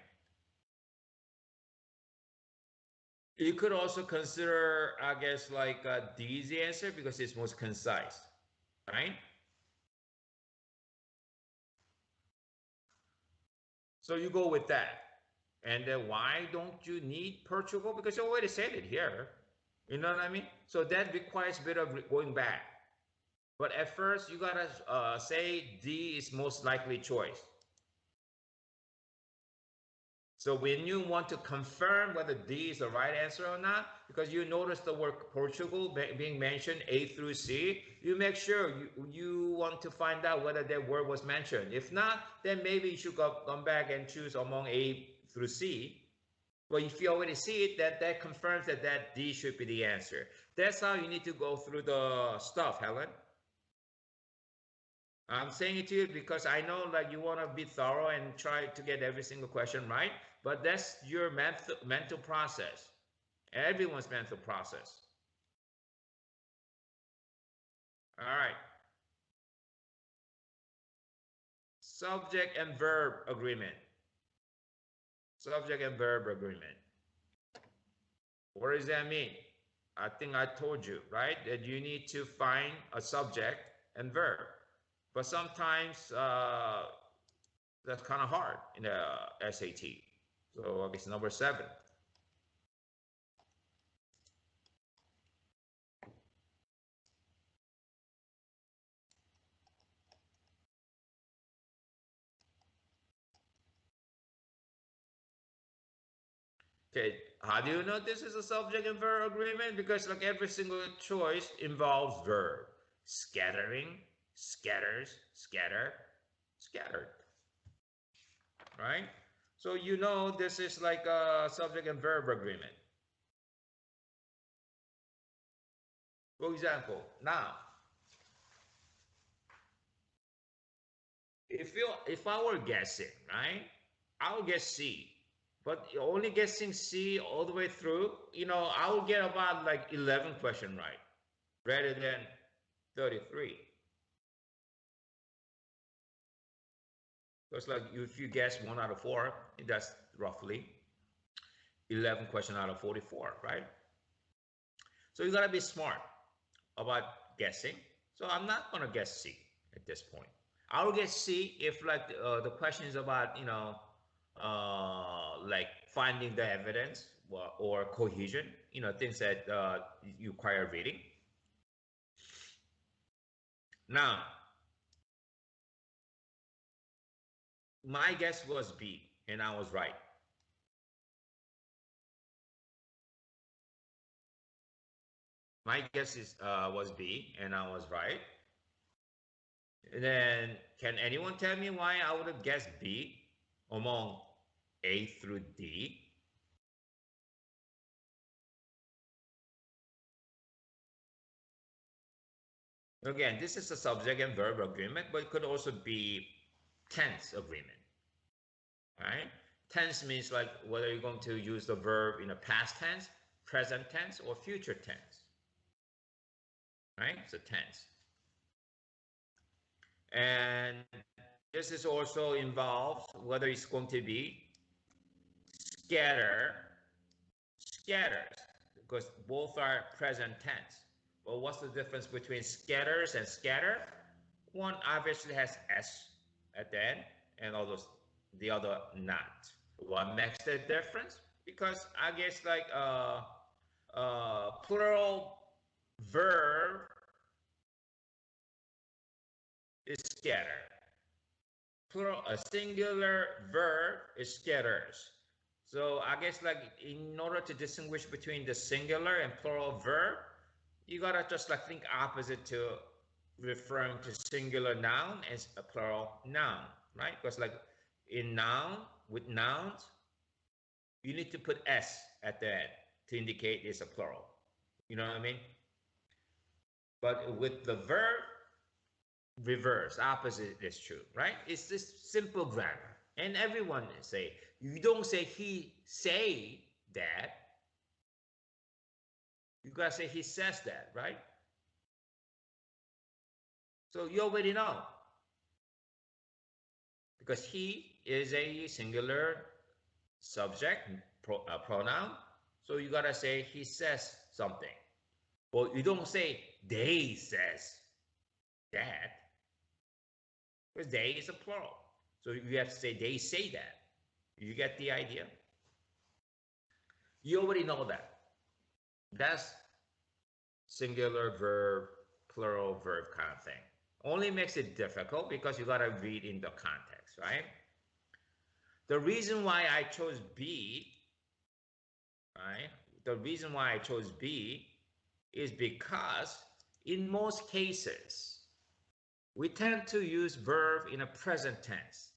You could also consider, I guess, like D is the answer because it's most concise, right? So you go with that. And then why don't you need Portugal? Because you already said it here. You know what I mean? So that requires a bit of going back. But at first, you gotta say D is most likely choice. So when you want to confirm whether D is the right answer or not, because you notice the word Portugal being mentioned A through C, you make sure you want to find out whether that word was mentioned. If not, then maybe you should come back and choose among A through C. But if you already see it, that confirms that D should be the answer. That's how you need to go through the stuff, Helen. I'm saying it to you because I know like you want to be thorough and try to get every single question right, but that's your mental process. Everyone's mental process. All right. Subject and verb agreement. Subject and verb agreement. What does that mean? I think I told you, right? That you need to find a subject and verb. But sometimes that's kind of hard in the SAT. So I guess number 7. Okay, how do you know this is a subject and verb agreement? Because like every single choice involves verb. Scattering, scatters, scatter, scattered. Right? So you know this is like a subject and verb agreement. For example, now, if I were guessing, right, I'll guess C. But only guessing C all the way through, I will get about like 11 questions right rather than 33. So it's like if you guess 1 out of 4, that's roughly 11 questions out of 44, right? So you got to be smart about guessing. So I'm not going to guess C at this point. I will guess C if like the question is about, like finding the evidence or cohesion, things that you require reading. Now, my guess was B, and I was right. My guess was B, and I was right. And then, can anyone tell me why I would have guessed B among A through D? Again, this is a subject and verb agreement, but it could also be tense agreement. Right? Tense means like whether you're going to use the verb in a past tense, present tense, or future tense. Right? So tense. And this is also involves whether it's going to be scatters, because both are present tense. But what's the difference between scatters and scatter? One obviously has S at the end, and the other not. What makes the difference? Because I guess like plural verb is scatter. Plural, a singular verb is scatters. So I guess like in order to distinguish between the singular and plural verb, you gotta just like think opposite to referring to singular noun as a plural noun, right? Because like in noun, with nouns, you need to put S at the end to indicate it's a plural. You know what I mean? But with the verb, reverse, opposite is true, right? It's just simple grammar. And everyone say, you don't say he say that. You gotta say he says that, right? So you already know. Because he is a singular subject pronoun. So you gotta say he says something. Well, you don't say they says that. Because they is a plural. So you have to say they say that. You get the idea? You already know that. That's singular verb, plural verb kind of thing. Only makes it difficult because you got to read in the context, right? The reason why I chose B, right? The reason why I chose B is because in most cases, we tend to use verb in a present tense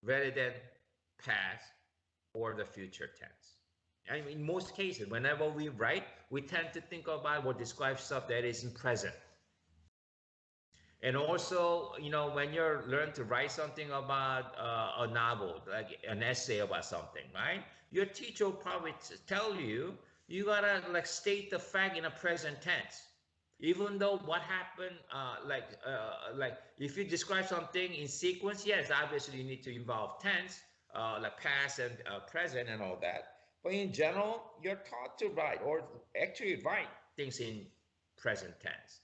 rather than past or the future tense. I mean, in most cases, whenever we write, we tend to think about or describe stuff that is in present. And also, when you learn to write something about a novel, like an essay about something, right? Your teacher will probably tell you, you gotta like state the fact in a present tense. Even though what happened, like if you describe something in sequence, yes, obviously you need to involve tense, like past and present and all that. But in general, you're taught to write or actually write things in present tense.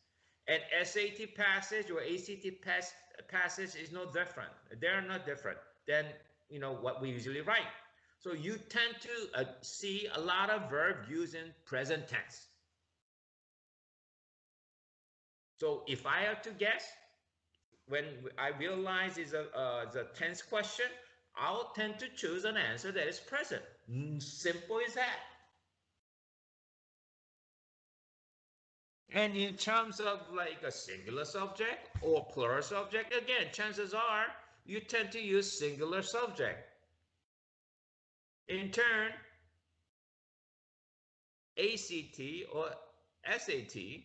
And SAT passage or ACT passage is no different. They're not different than what we usually write. So you tend to see a lot of verb used in present tense. So if I have to guess, when I realize it's a tense question, I'll tend to choose an answer that is present. Simple as that. And in terms of like a singular subject or plural subject, again, chances are you tend to use singular subject. In turn, ACT or SAT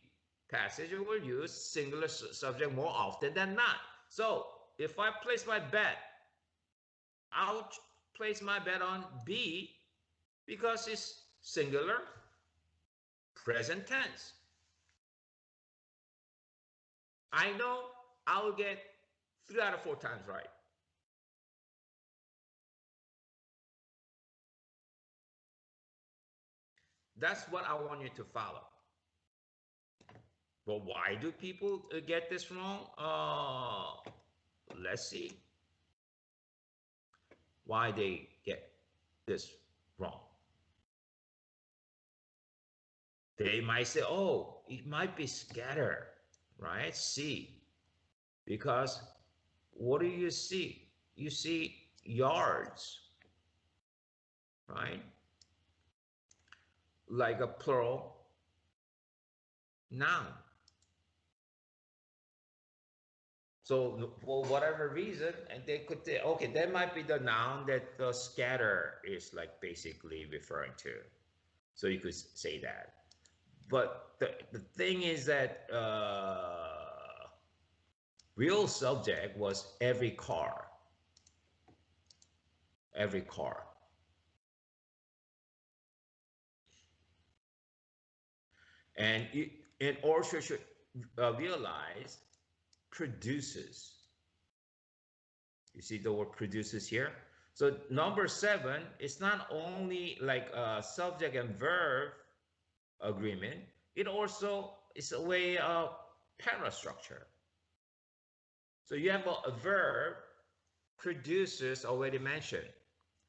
passage will use singular subject more often than not. So if I place my bet, I'll place my bet on B because it's singular, present tense. I know I will get 3 out of 4 times right. That's what I want you to follow. But why do people get this wrong? Let's see why they get this wrong. They might say, oh, it might be scatter, right? C. Because what do you see? You see yards, right? Like a plural noun. So for whatever reason, and they could say, okay, that might be the noun that the scatter is like basically referring to. So you could say that. But the thing is that real subject was every car. Every car. And it also should realize produces. You see the word produces here? So number 7 is not only like a subject and verb agreement, it also is a way of parastructure. So you have a verb, produces, already mentioned.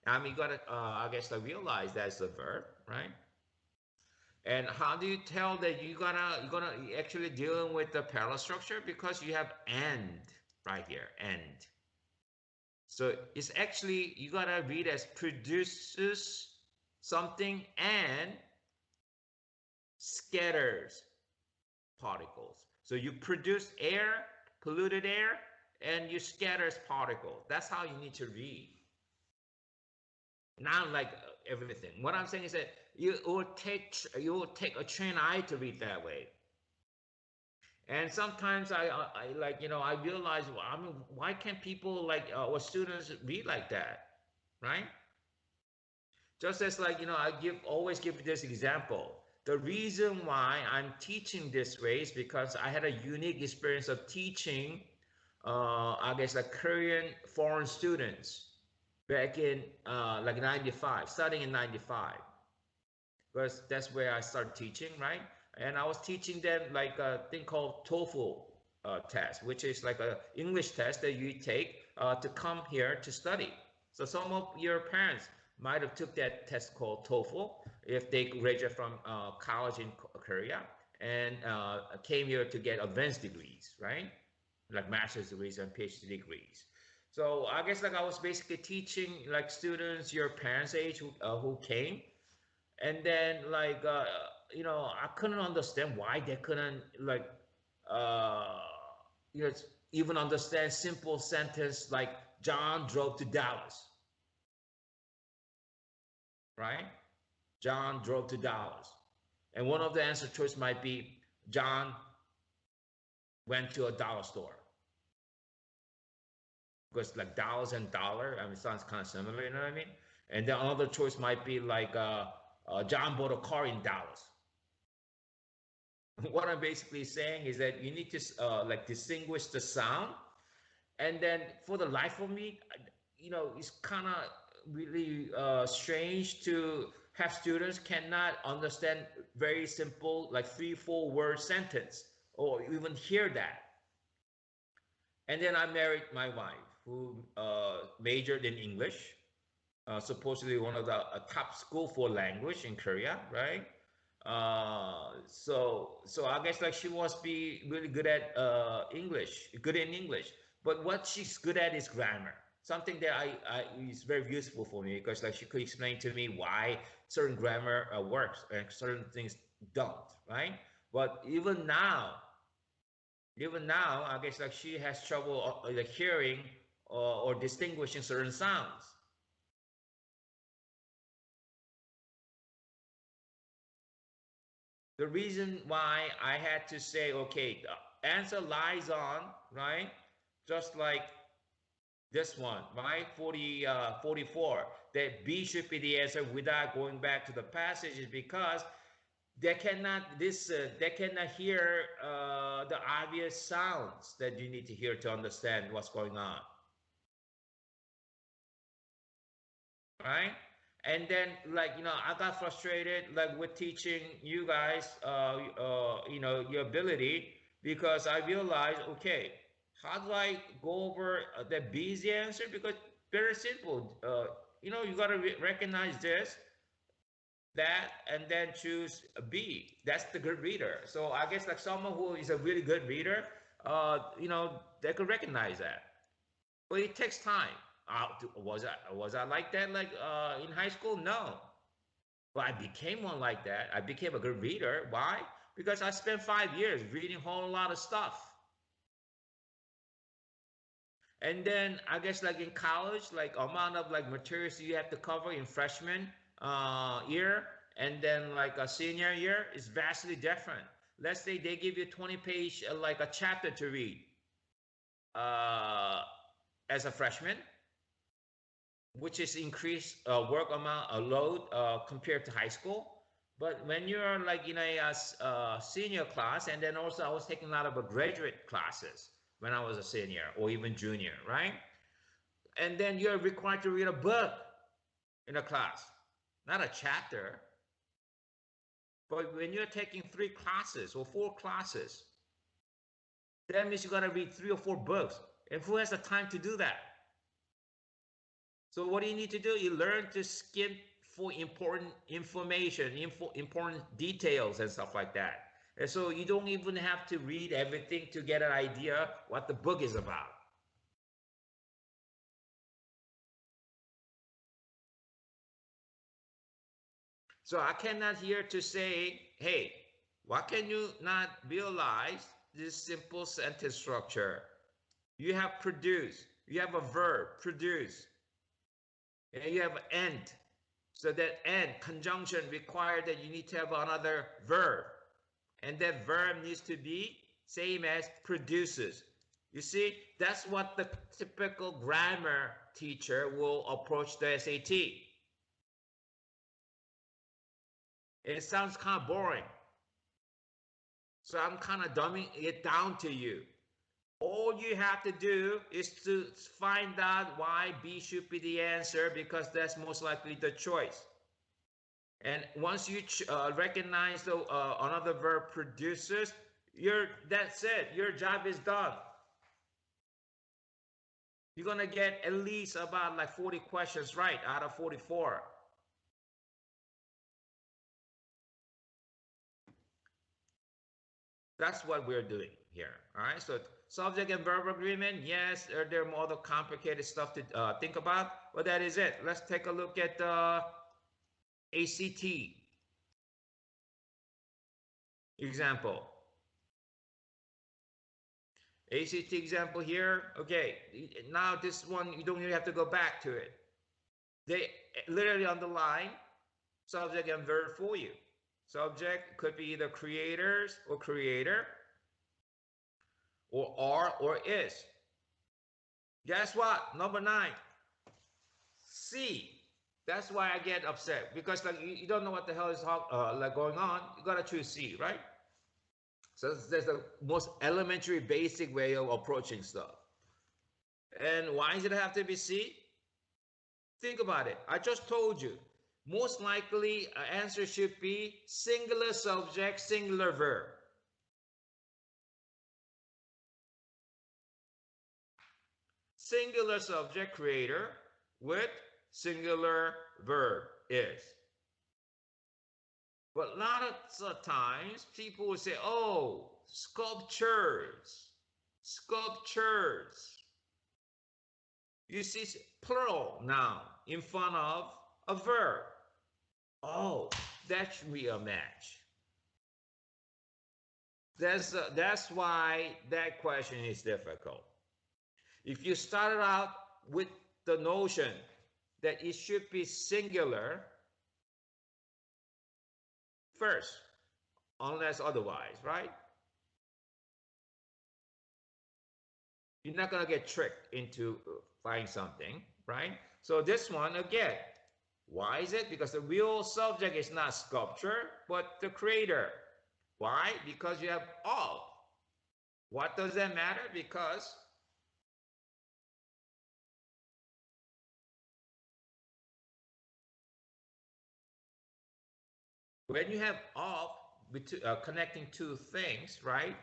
I mean, you gotta, I guess, realize that's a verb, right? And how do you tell that you're gonna actually dealing with the parastructure? Because you have and right here, and. So it's actually, you gotta read as produces something and scatters particles. So you produce air, polluted air, and you scatters particles. That's how you need to read. Not like everything. What I'm saying is that you will take a train eye to read that way. And sometimes I like, I realize, well, I mean, why can't people like or students read like that, right? Just as like, I always give this example. The reason why I'm teaching this way is because I had a unique experience of teaching, I guess, like Korean foreign students back in like 95, starting in 95. Because that's where I started teaching, right? And I was teaching them like a thing called TOEFL test, which is like a English test that you take to come here to study. So some of your parents might have took that test called TOEFL if they graduated from college in Korea and came here to get advanced degrees, right? Like master's degrees and PhD degrees. So I guess like I was basically teaching like students your parents' age who came, and then like I couldn't understand why they couldn't like uh, you know even understand simple sentence like John drove to Dallas, right? John drove to Dallas, and one of the answer choice might be John went to a dollar store, because like dollars and dollar, I mean, it sounds kind of similar, you know what I mean? And the other choice might be like John bought a car in Dallas. What I'm basically saying is that you need to like distinguish the sound, and then for the life of me, it's kind of really strange to have students cannot understand very simple like 3-4 word sentence or even hear that. And then I married my wife who majored in English, supposedly one of the top school for language in Korea, right? So I guess like she must be really good at English, good in English. But what she's good at is grammar. Something that I is very useful for me, because like she could explain to me why certain grammar works and certain things don't, right? But even now, I guess like she has trouble like hearing or distinguishing certain sounds. The reason why I had to say, okay, the answer lies on, right? Just like This one, right? 44. That B should be the answer without going back to the passage is because they cannot hear the obvious sounds that you need to hear to understand what's going on, right? And then, like, I got frustrated, like, with teaching you guys your ability, because I realized, okay, how do I go over the B's answer? Because very simple, you got to recognize this, that, and then choose a B. That's the good reader. So I guess, like, someone who is a really good reader, they could recognize that. But it takes time. Was I like that, like, in high school? No. But I became one like that. I became a good reader. Why? Because I spent 5 years reading a whole lot of stuff. And then I guess, like, in college, like, amount of, like, materials you have to cover in freshman year, and then, like, a senior year is vastly different. Let's say they give you 20-page, like, a chapter to read uh, as a freshman, which is increased work amount, load compared to high school. But when you're, like, in a senior class, and then also I was taking a lot of graduate classes when I was a senior or even junior, right? And then you're required to read a book in a class, not a chapter. But when you're taking 3 classes or 4 classes, that means you got to read 3 or 4 books. And who has the time to do that? So what do you need to do? You learn to skip for important information, important details and stuff like that. And so you don't even have to read everything to get an idea what the book is about. So I cannot here to say, hey, why can you not realize this simple sentence structure? You have produce, you have a verb, produce, and you have end. So that end conjunction requires that you need to have another verb. And that verb needs to be same as produces. You see, that's what the typical grammar teacher will approach the SAT. It sounds kind of boring. So I'm kind of dumbing it down to you. All you have to do is to find out why B should be the answer, because that's most likely the choice. And once you recognize the another verb produces, that's it. Your job is done. You're gonna get at least about, like, 40 questions right out of 44. That's what we're doing here. All right. So subject and verb agreement. Yes, there are more other complicated stuff to think about, but that is it. Let's take a look at ACT example. ACT example here. Okay. Now this one, you don't even have to go back to it. They literally underline subject and verb for you. Subject could be either creators or creator, or are or is. Guess what? Number 9, C. That's why I get upset, because, like, you don't know what the hell is like going on. You gotta choose C, right? So there's the most elementary, basic way of approaching stuff. And why does it have to be C? Think about it. I just told you. Most likely, answer should be singular subject, singular verb. Singular subject, creator, with singular verb, is. But a lot of times people will say, oh, sculptures, sculptures. You see plural now in front of a verb. Oh, that should be a match. That's why that question is difficult. If you started out with the notion that it should be singular first, unless otherwise, right? You're not going to get tricked into finding something, right? So this one, again, why is it? Because the real subject is not sculpture, but the creator. Why? Because you have of. What does that matter? Because when you have of connecting two things, right?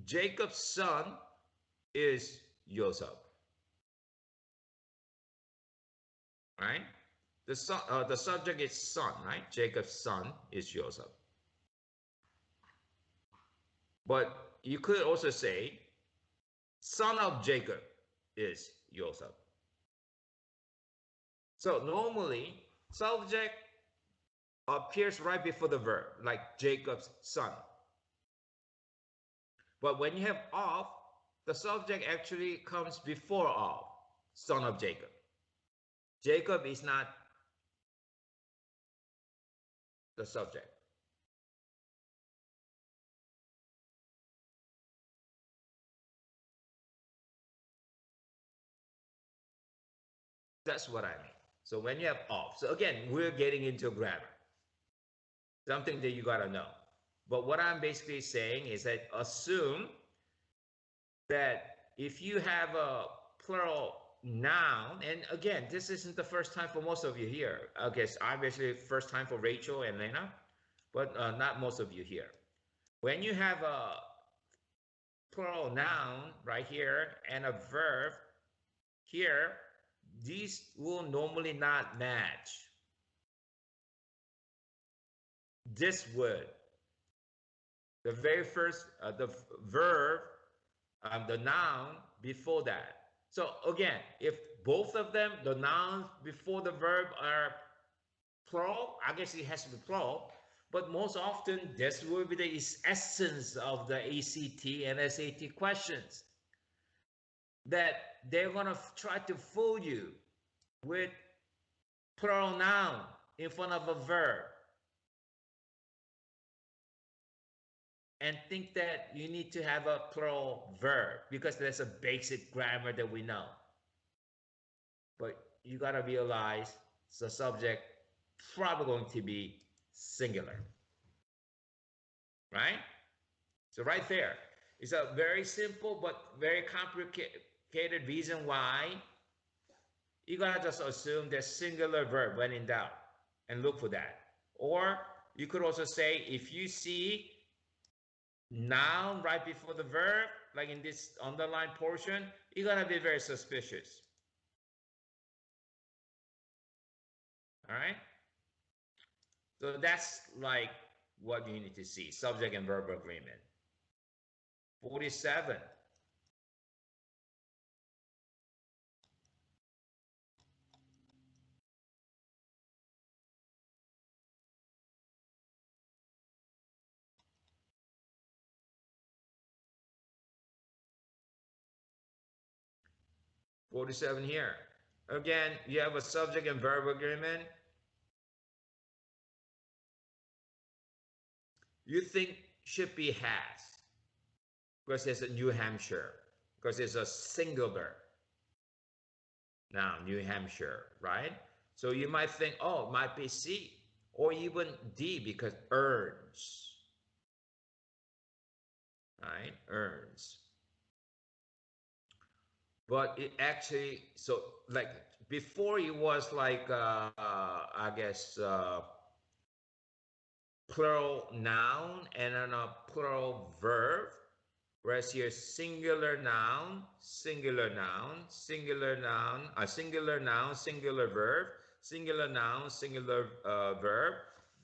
Jacob's son is Joseph, right? The subject is son, right? Jacob's son is Joseph. But you could also say, son of Jacob is Joseph. So normally, subject appears right before the verb, like Jacob's son. But when you have of, the subject actually comes before of, son of Jacob. Jacob is not the subject. That's what I mean. So when you have of, so again, we're getting into grammar, something that you got to know. But what I'm basically saying is that assume that if you have a plural noun, and again, this isn't the first time for most of you here. I guess obviously first time for Rachel and Lena, but not most of you here. When you have a plural noun right here and a verb here, these will normally not match. This would. The very first, the verb, the noun before that. So again, if both of them, the nouns before the verb are plural, I guess it has to be plural, but most often this will be the essence of the ACT and SAT questions, that they're going to try to fool you with plural noun in front of a verb and think that you need to have a plural verb because that's a basic grammar that we know. But you got to realize the subject probably going to be singular, right? So right there, it's a very simple but very complicated reason why you gotta just assume the singular verb when in doubt and look for that. Or you could also say, if you see noun right before the verb, like in this underlined portion, you're gonna be very suspicious. All right? So that's like what you need to see, subject and verb agreement. 47. Here. Again, you have a subject and verb agreement. You think should be has, because it's a New Hampshire, because it's a singular. Now, New Hampshire, right? So you might think, oh, it might be C or even D because earns, right? Earns. But it actually, so like before it was like, I guess, plural noun and then a plural verb. Whereas here, singular noun, singular noun, singular noun, a singular noun, singular verb, singular noun, singular verb.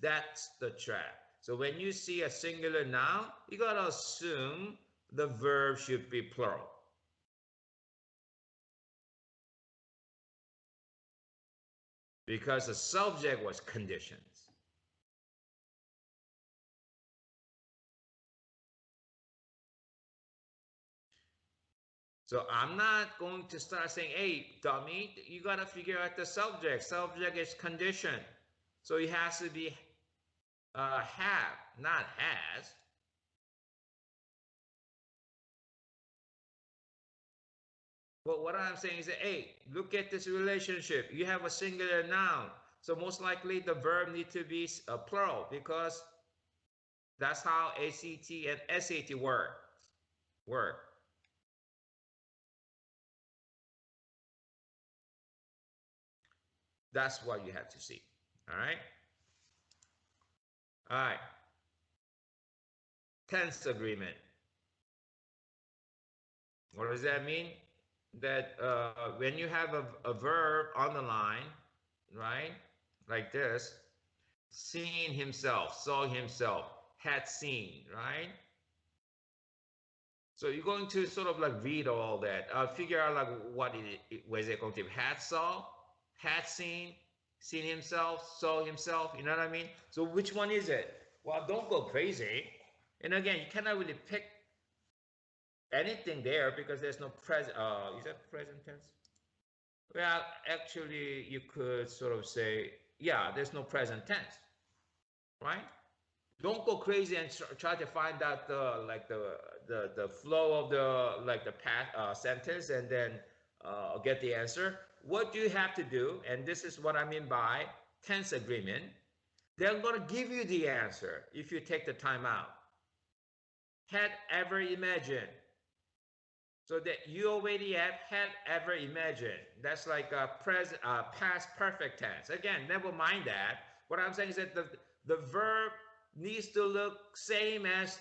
That's the trap. So when you see a singular noun, you gotta assume the verb should be plural. Because the subject was conditions. So I'm not going to start saying, hey, dummy, you got to figure out the subject. Subject is condition. So it has to be have, not has. But what I'm saying is that, hey, look at this relationship. You have a singular noun. So most likely the verb need to be plural because that's how ACT and SAT work. That's what you have to see. All right. All right. Tense agreement. What does that mean? That when you have a verb on the line, right, like this, seen himself, saw himself, had seen, right? So you're going to sort of like read all that, figure out like what it was it going to be. Had saw, had seen himself, saw himself. You know what I mean? So which one is it? Well, don't go crazy. And again, you cannot really pick anything there because there's no present. Is that present tense? Well, actually, you could sort of say, yeah, there's no present tense, right? Don't go crazy and try to find out the flow of the past sentence and then get the answer. What do you have to do? And this is what I mean by tense agreement. They're going to give you the answer if you take the time out. Had ever imagined. So that you already have had ever imagined. That's like a past perfect tense. Again, never mind that. What I'm saying is that the verb needs to look same as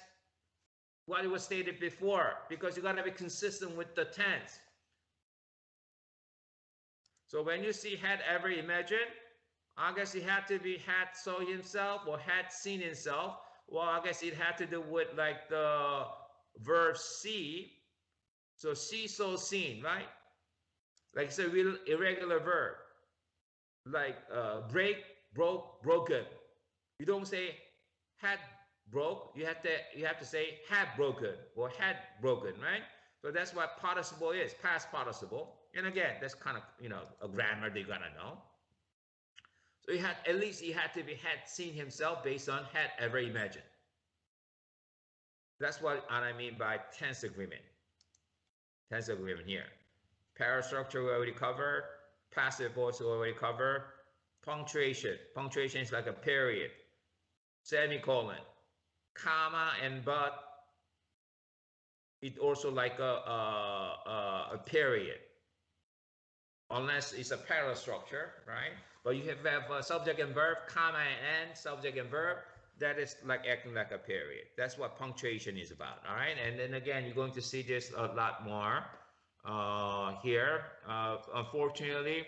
what it was stated before because you got to be consistent with the tense. So when you see had ever imagined, I guess it had to be had saw himself or had seen himself. Well, I guess it had to do with like the verb see. So see, saw, seen, right? Like it's a real irregular verb. Like break, broke, broken. You don't say had broke. You have to say had broken or had broken, right? So that's what participle is, past participle. And again, that's kind of a grammar they're gonna know. So he had at least he had to be had seen himself based on had ever imagined. That's what I mean by tense agreement. Tense agreement here. Parastructure we already covered. Passive voice we already covered. Punctuation. Punctuation is like a period. Semicolon. Comma and but. It also like a period. Unless it's a parastructure, right? But you have a subject and verb, comma and end, subject and verb. That is like acting like a period. That's what punctuation is about, all right? And then again, you're going to see this a lot more here. Unfortunately,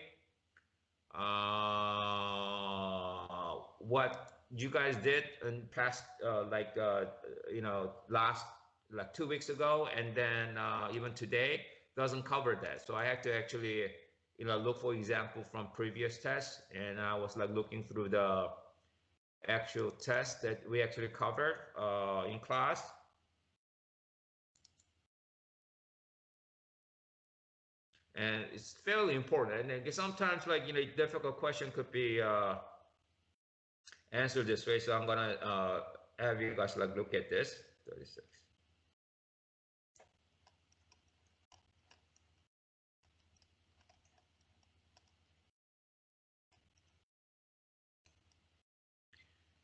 what you guys did in past, last like 2 weeks ago, and then even today doesn't cover that. So I had to actually, look for example from previous tests, and I was like looking through the actual test that we actually covered in class. And it's fairly important. And sometimes like, difficult question could be answered this way. So I'm gonna have you guys like look at this. 36.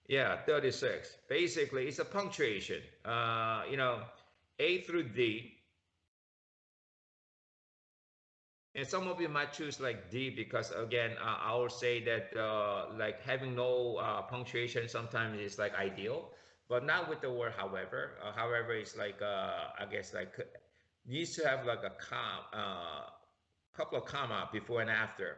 Yeah, 36. Basically, it's a punctuation. A through D. And some of you might choose like D because again, I will say that like having no punctuation sometimes is like ideal, but not with the word however. However, it's like I guess like needs to have like a couple of comma before and after.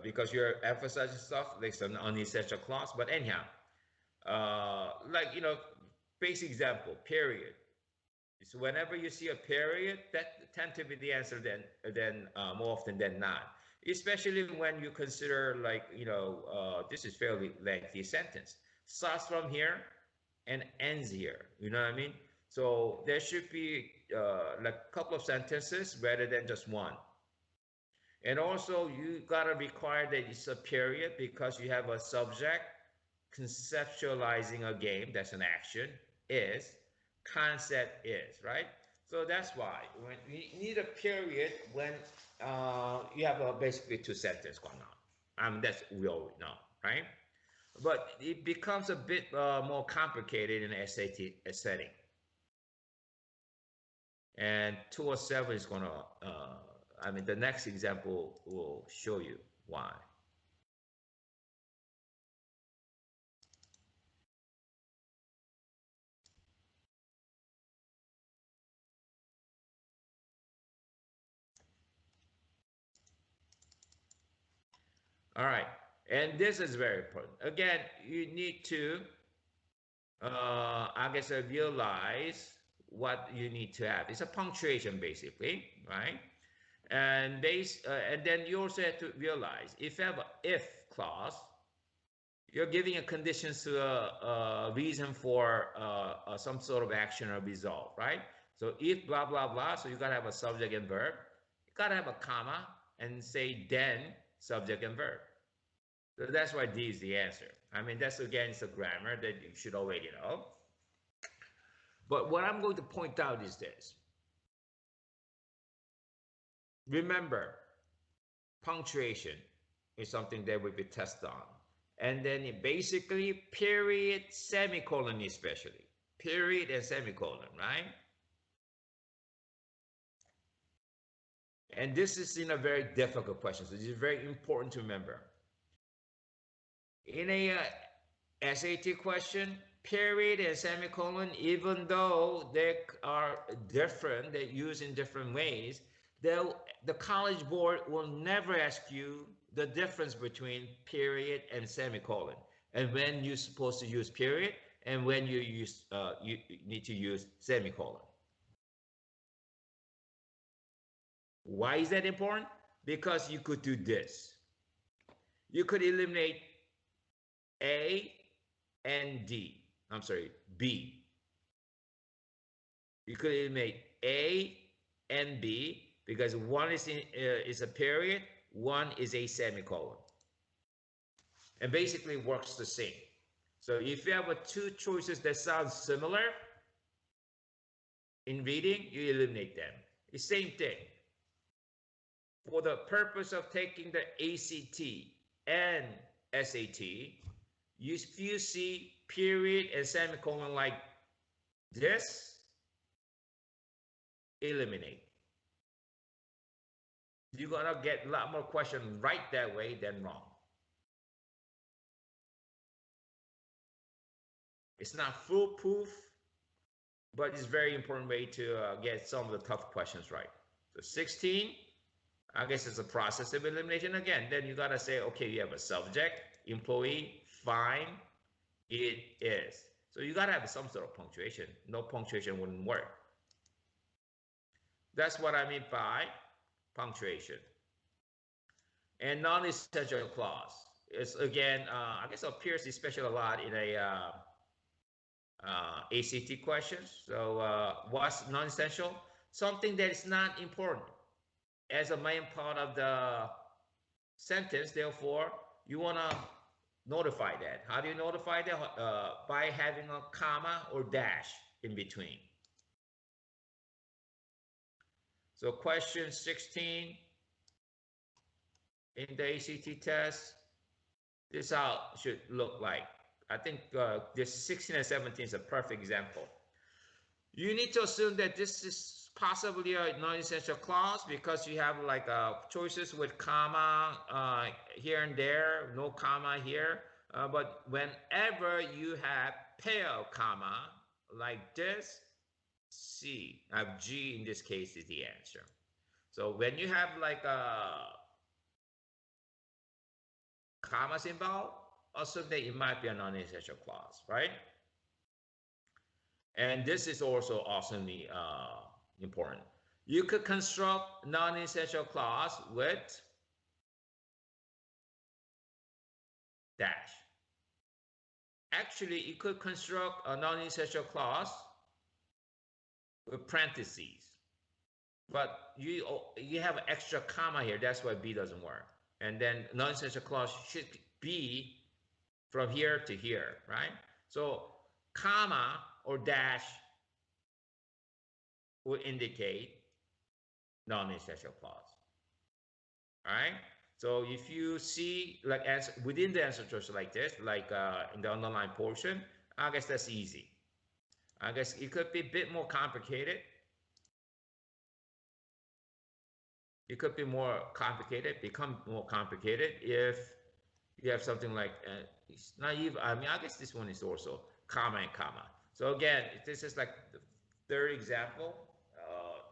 Because you're emphasizing stuff like some unessential clause. But anyhow, basic example, period. So whenever you see a period, that tend to be the answer then more often than not. Especially when you consider like, this is fairly lengthy sentence. Starts from here and ends here. You know what I mean? So there should be like a couple of sentences rather than just one. And also you gotta require that it's a period because you have a subject conceptualizing a game, that's an action, is, concept is, right? So that's why when you need a period when you have basically two sentences going on. That's we already know, right? But it becomes a bit more complicated in an SAT setting. And 207 is going to, the next example will show you why. All right. And this is very important. Again, you need to, realize what you need to have. It's a punctuation, basically, right? And then you also have to realize if you have an if clause, you're giving a condition to a reason for some sort of action or result, right? So if blah, blah, blah, so you got to have a subject and verb. You got to have a comma and say then subject and verb. So that's why D is the answer. That's again, it's a grammar that you should already know. But what I'm going to point out is this. Remember, punctuation is something that will be tested on. And then basically, period, semicolon especially. Period and semicolon, right? And this is in a very difficult question. So this is very important to remember. In a SAT question, period and semicolon, even though they are different, they're used in different ways, the College Board will never ask you the difference between period and semicolon, and when you're supposed to use period and when you need to use semicolon. Why is that important? Because you could do this. You could eliminate A and D. I'm sorry, B. You could eliminate A and B because one is a period, one is a semicolon. And basically works the same. So if you have two choices that sound similar in reading, you eliminate them. The same thing. For the purpose of taking the ACT and SAT, if you see period and semicolon like this, eliminate. You're gonna get a lot more questions right that way than wrong. It's not foolproof, but it's a very important way to get some of the tough questions right. So 16, I guess it's a process of elimination again. Then you gotta say, okay, you have a subject, employee, fine, it is. So you gotta have some sort of punctuation. No punctuation wouldn't work. That's what I mean by punctuation. And non-essential clause is again, I guess appears especially a lot in a ACT questions. So what's non-essential? Something that is not important as a main part of the sentence. Therefore, you want to notify that. How do you notify that? By having a comma or dash in between. So question 16 in the ACT test, this is how it should look like. I think this 16 and 17 is a perfect example. You need to assume that this is possibly a non-essential clause because you have like choices with comma here and there, no comma here. But whenever you have pair of comma like this, C, G in this case is the answer. So when you have like commas involved, assume that it might be a non-essential clause, right? And this is also awesomely important. You could construct non-essential clause with dash. Actually, you could construct a non-essential clause with parentheses. But you have an extra comma here. That's why B doesn't work. And then non-essential clause should be from here to here, right? So comma or dash will indicate non-essential clause. All right. So if you see like answer within the answer choice like this, like in the underlined portion, I guess that's easy. I guess it could be a bit more complicated. It could be more complicated, become more complicated if you have something like it's not even. I mean, I guess this one is also comma and comma. So again, this is like the third example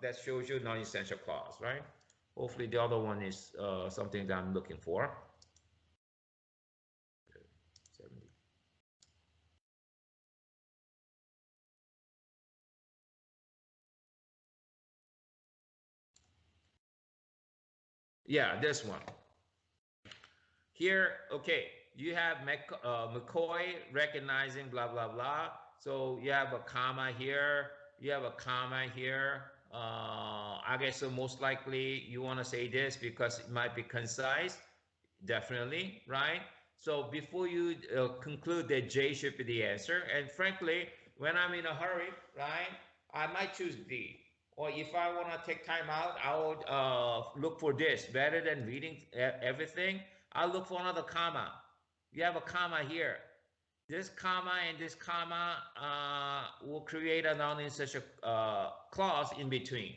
that shows you non-essential clause, right? Hopefully the other one is something that I'm looking for. 70. Yeah, this one. Here, okay, you have McCoy recognizing blah, blah, blah. So you have a comma here. You have a comma here. I guess so most likely you want to say this because it might be concise. Definitely, right? So before you conclude that J should be the answer, and frankly, when I'm in a hurry, right, I might choose D. Or if I want to take time out, I would look for this. Rather than reading everything, I'll look for another comma. You have a comma here. This comma and this comma will create a non-essential clause in between.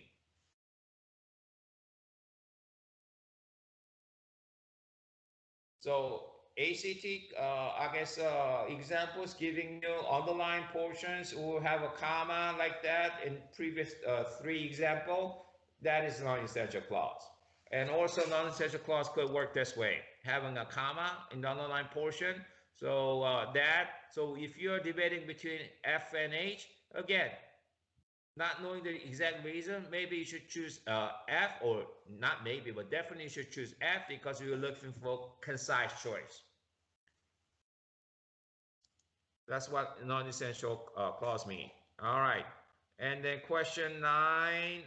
So ACT, I guess examples giving you underlying portions will have a comma like that in previous three example. That is non-essential clause. And also non-essential clause could work this way, having a comma in the underlying portion. So so if you're debating between F and H, again, not knowing the exact reason, maybe you should choose F, or not maybe, but definitely you should choose F because you're looking for concise choice. That's what non-essential clause mean. All right. And then question 9,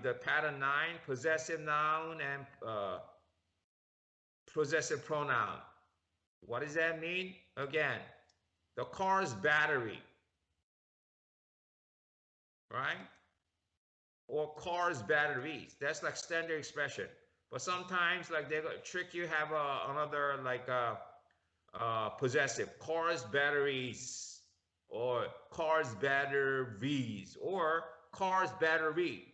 the pattern 9, possessive noun and possessive pronoun. What does that mean? Again, the car's battery, right? Or car's batteries. That's like standard expression. But sometimes like they trick you, have another like possessive, car's batteries, or car's batteries, or car's battery.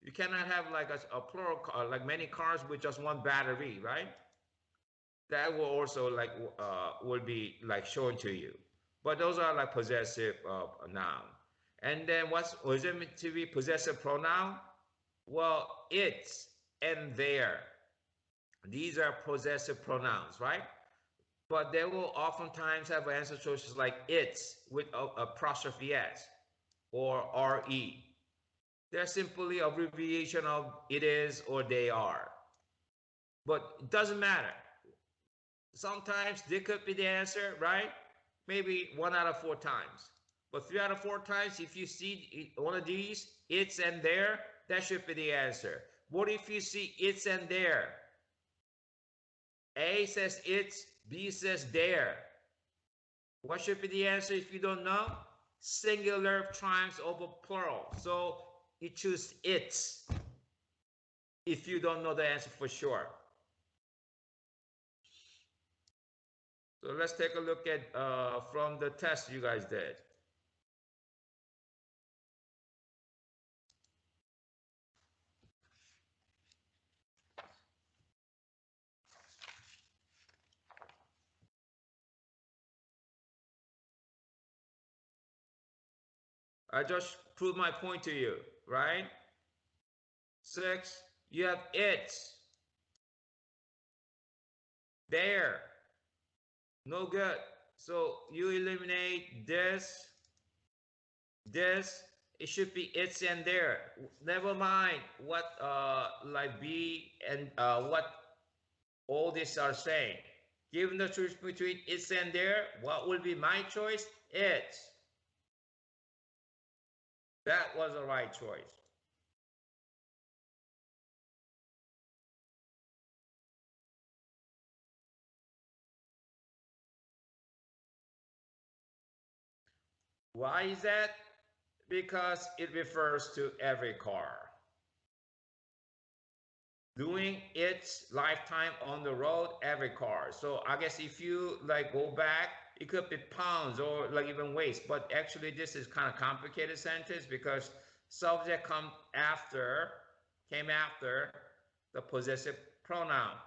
You cannot have like a plural car, like many cars with just one battery, right? That will also like will be like shown to you. But those are like possessive noun. And then what is it meant to be possessive pronoun? Well, it's and their. These are possessive pronouns, right? But they will oftentimes have answer choices like it's with apostrophe s or re. They're simply abbreviation of it is or they are. But it doesn't matter. Sometimes they could be the answer, right? Maybe 1 out of 4 times. But 3 out of 4 times, if you see one of these, it's and there, that should be the answer. What if you see it's and there? A says it's, B says there. What should be the answer if you don't know? Singular triumphs over plural. So you choose it's if you don't know the answer for sure. So let's take a look at from the test you guys did. I just proved my point to you, right? 6, you have it's. There. No good. So you eliminate this, it should be it's and there. Never mind what like B and what all these are saying. Given the choice between it's and there, what will be my choice? It's. That was the right choice. Why is that? Because it refers to every car doing its lifetime on the road, every car. So I guess if you like go back, it could be pounds or like even weights, but actually this is kind of complicated sentence because subject came after the possessive pronoun.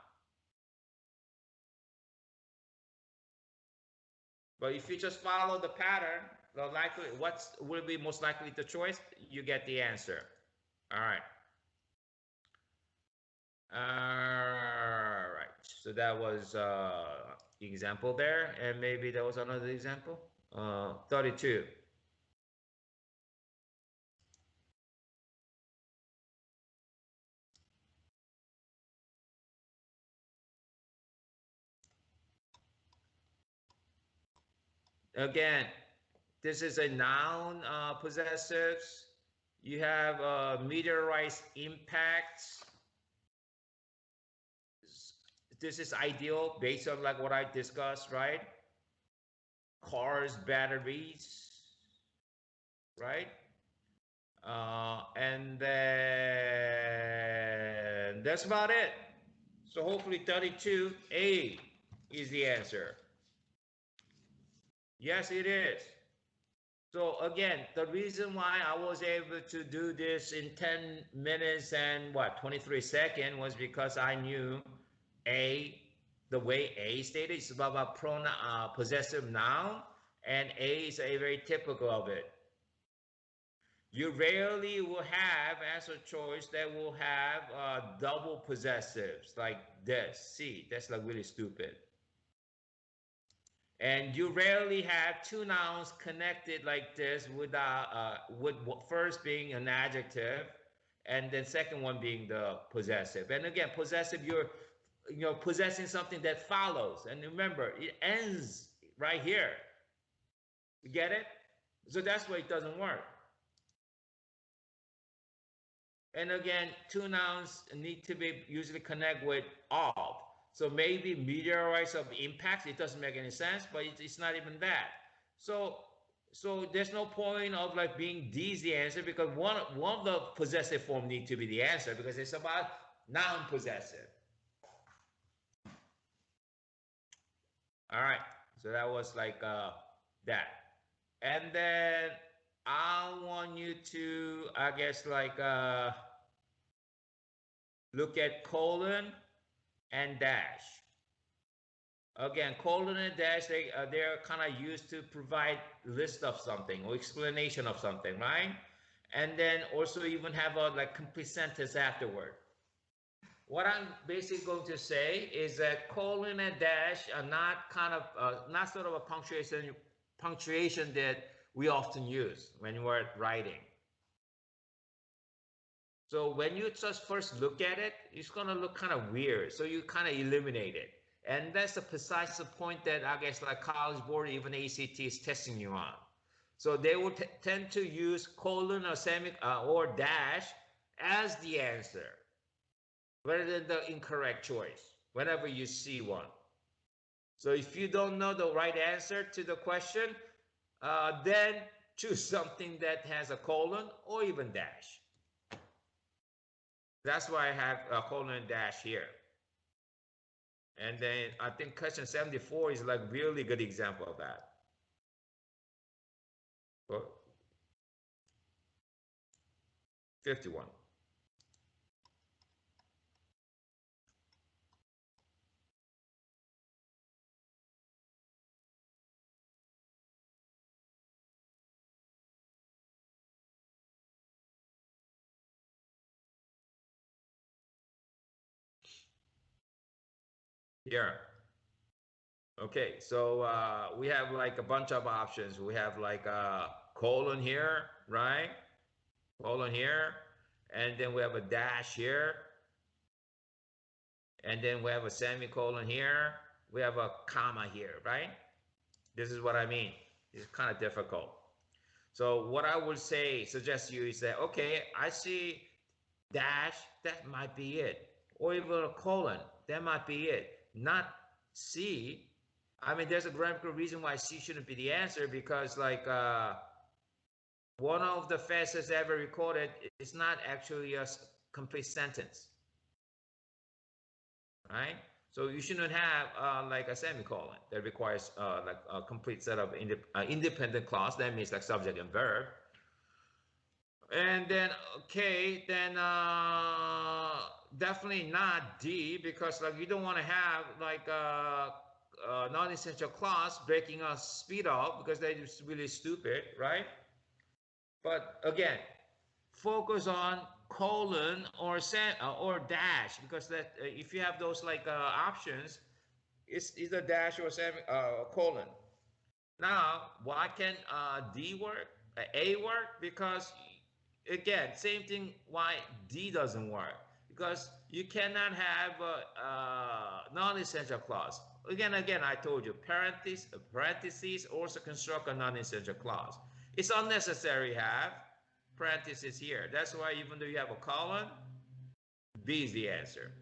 But if you just follow the pattern, the likely what will be most likely the choice, you get the answer. All right. All right. So that was example there, and maybe there was another example. 32. Again, this is a noun possessives. You have meteorite impacts. This is ideal based on like what I discussed, right? Cars, batteries, right? And then that's about it. So hopefully 32A is the answer. Yes, it is. So again, the reason why I was able to do this in 10 minutes and 23 seconds was because I knew the way A stated is about pronoun, possessive noun, and A is a very typical of it. You rarely will have as a choice that will have double possessives like this. See, that's like really stupid. And you rarely have two nouns connected like this with first being an adjective and then second one being the possessive. And again, possessive, you're possessing something that follows. And remember, it ends right here. You get it? So that's why it doesn't work. And again, two nouns need to be usually connect with of. So maybe meteorites of impacts, it doesn't make any sense, but it's not even that. So there's no point of like being D's the answer because one of the possessive form need to be the answer because it's about noun possessive. All right, so that was like that. And then I want you to, I guess, like look at colon and dash. Again, colon and dash, they're kind of used to provide list of something or explanation of something, right? And then also even have a like complete sentence afterward. What I'm basically going to say is that colon and dash are not kind of not sort of a punctuation that we often use when we're writing. So when you just first look at it, it's going to look kind of weird. So you kind of eliminate it. And that's the precise point that I guess like College Board, even ACT is testing you on. So they will tend to use colon or or dash as the answer rather than the incorrect choice whenever you see one. So if you don't know the right answer to the question, then choose something that has a colon or even dash. That's why I have a colon and dash here. And then I think question 74 is like really good example of that. 51. Here. Okay, so we have like a bunch of options. We have like a colon here, right? Colon here. And then we have a dash here. And then we have a semicolon here. We have a comma here, right? This is what I mean. It's kind of difficult. So what I would suggest you is that, okay, I see dash, that might be it. Or even a colon, that might be it. Not C. I mean, there's a grammatical reason why C shouldn't be the answer, because like one of the fastest ever recorded is not actually a complete sentence, right? So you shouldn't have like a semicolon that requires like a complete set of independent clause. That means like subject and verb. And then, okay, then definitely not D, because like you don't want to have like a non-essential clause breaking a speed off, because that is really stupid, right? But again, focus on colon or dash, because that if you have those like options, it's either dash or colon. Now, why can D work? A work? Because again, same thing. Why D doesn't work? Because you cannot have a non-essential clause. Again, I told you, parentheses also construct a non-essential clause. It's unnecessary to have parentheses here. That's why even though you have a colon, B is the answer.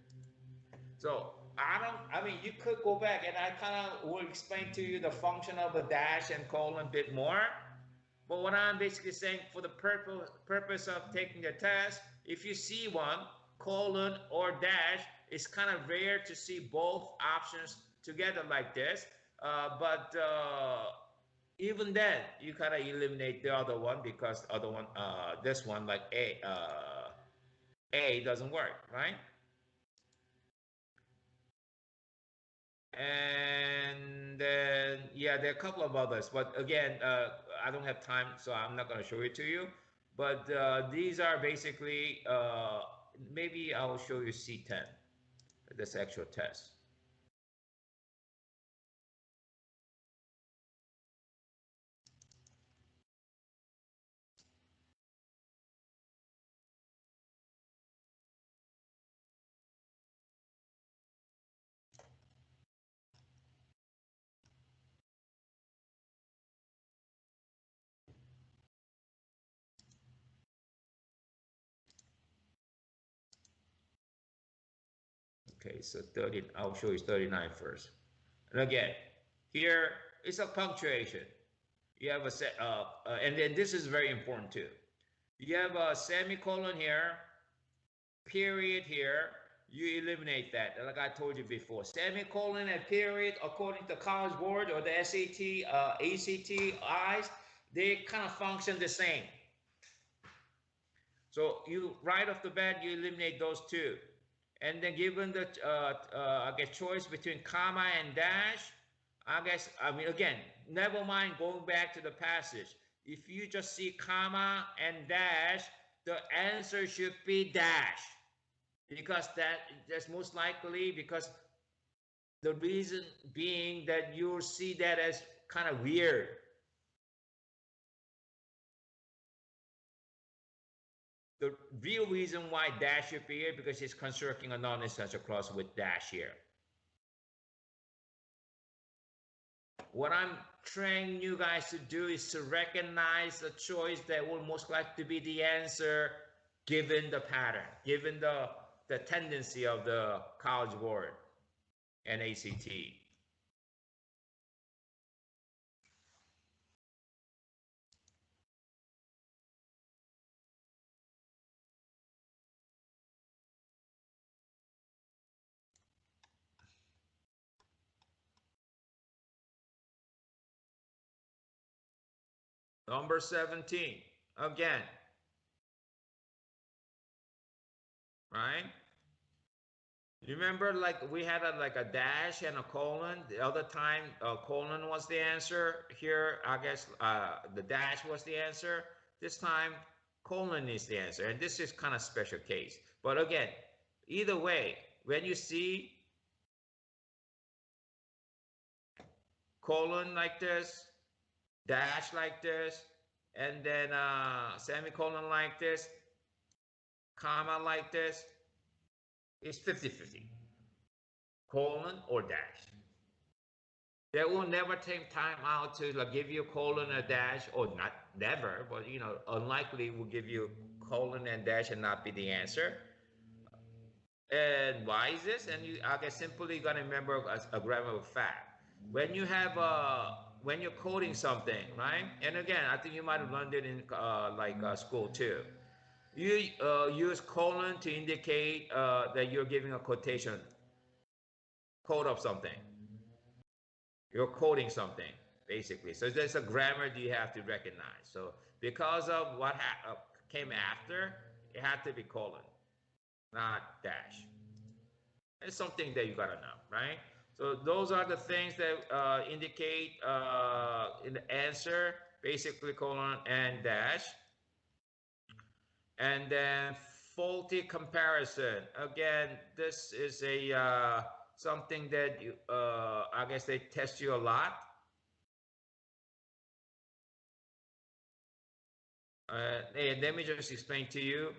So I mean, you could go back and I kind of will explain to you the function of a dash and colon a bit more. But what I'm basically saying, for the purpose of taking the test, if you see one, colon or dash, it's kind of rare to see both options together like this. But even then, you kind of eliminate the other one, because other one, this one, like A doesn't work, right? And then, yeah, there are a couple of others, but again, I don't have time, so I'm not going to show it to you. But these are basically, maybe I'll show you C10, this actual test. Okay, so 30, I'll show you 39 first. And again, here is a punctuation. You have a set, and then this is very important too. You have a semicolon here, period here. You eliminate that, like I told you before. Semicolon and period, according to College Board or the SAT, ACT, eyes, they kind of function the same. So you right off the bat, you eliminate those two. And then given the I guess choice between comma and dash, I mean, again, never mind going back to the passage. If you just see comma and dash, the answer should be dash, because that's most likely, because the reason being that you'll see that as kind of weird. The real reason why dash should be here, because it's constructing a non-essential clause with dash here. What I'm training you guys to do is to recognize the choice that will most likely be the answer, given the pattern, given the tendency of the College Board and ACT. Number 17, again, right? Remember, like we had like a dash and a colon. The other time, colon was the answer. Here, I guess the dash was the answer. This time, colon is the answer. And this is kind of special case. But again, either way, when you see colon like this, dash like this, and then semicolon like this, comma like this, it's 50-50. Colon or dash. They will never take time out to like give you a colon and a dash, or not never, but you know, unlikely will give you colon and dash and not be the answer. And why is this? And you, I guess, simply gonna remember a grammar fact. When you have when you're coding something, right? And again, I think you might have learned it in school too. You use colon to indicate that you're giving a quotation code of something. You're coding something basically. So there's a grammar that you have to recognize. So because of what came after, it had to be colon, not dash. It's something that you gotta know, right? So those are the things that indicate in the answer, basically colon and dash. And then faulty comparison. Again, this is a something that you, I guess they test you a lot. And let me just explain to you.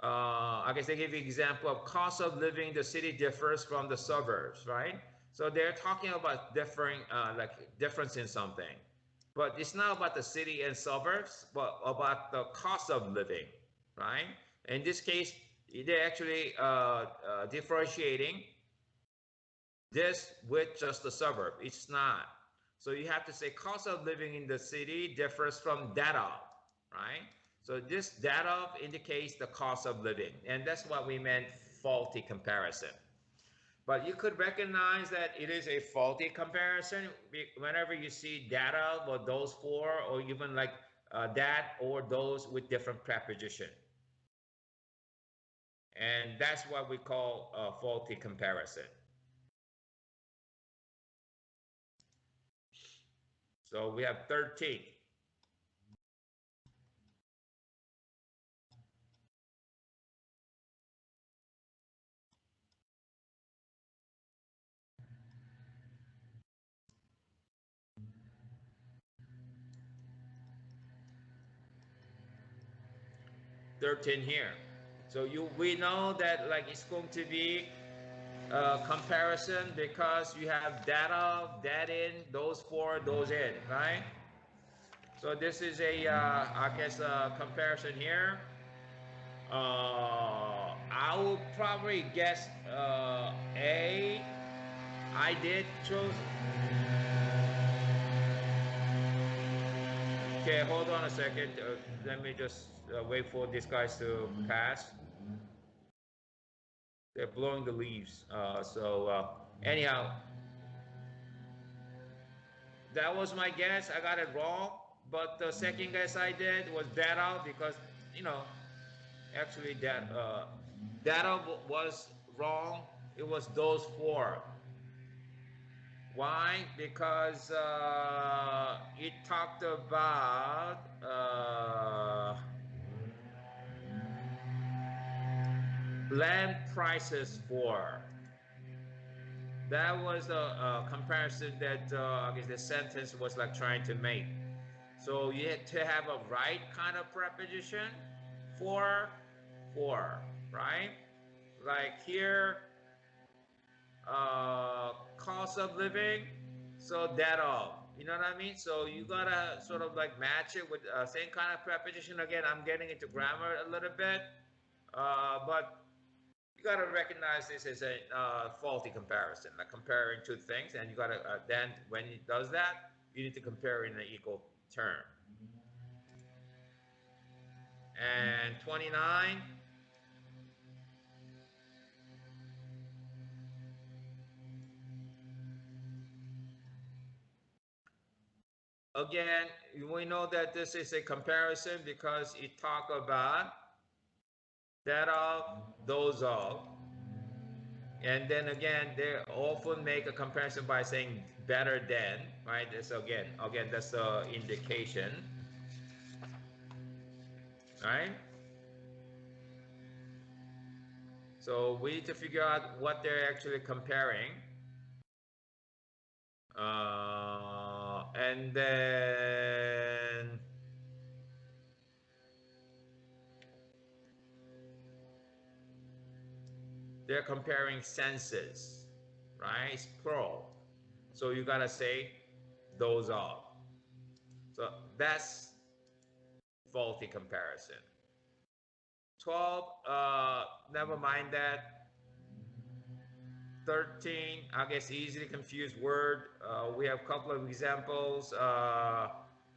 I guess they give you example of cost of living. The city differs from the suburbs, right? So they're talking about differing, like difference in something, but it's not about the city and suburbs, but about the cost of living, right? In this case, they're actually differentiating this with just the suburb. It's not. So you have to say cost of living in the city differs from that of, right? So this that of indicates the cost of living, and that's what we meant faulty comparison. But you could recognize that it is a faulty comparison whenever you see data or those four, or even like that or those with different preposition. And that's what we call a faulty comparison. So we have 13. Here. So we know that like it's going to be a comparison because you have data, that in, those four, those in, right? So this is a I guess a comparison here. I will probably guess A. I did choose. Okay, hold on a second. Let me just wait for these guys to pass. They're blowing the leaves. Anyhow, that was my guess. I got it wrong. But the second guess I did was data because, you know, actually data was wrong. It was those four. Why? Because it talked about land prices for. That was a comparison that I guess the sentence was like trying to make. So you had to have a right kind of preposition for, right? Like here, cost of living, so that of. You know what I mean? So you gotta sort of like match it with same kind of preposition. Again, I'm getting into grammar a little bit, but you got to recognize this as a faulty comparison, like comparing two things, and you got to then when it does that, you need to compare in an equal term. And 29. Again, we know that this is a comparison because it talk about that of, those of. And then again, they often make a comparison by saying better than, right? So again, that's the indication, right? So we need to figure out what they're actually comparing. And then they're comparing senses, right? It's plural. So you gotta say those are. So that's faulty comparison. 12, never mind that. 13, I guess easily confused word. We have a couple of examples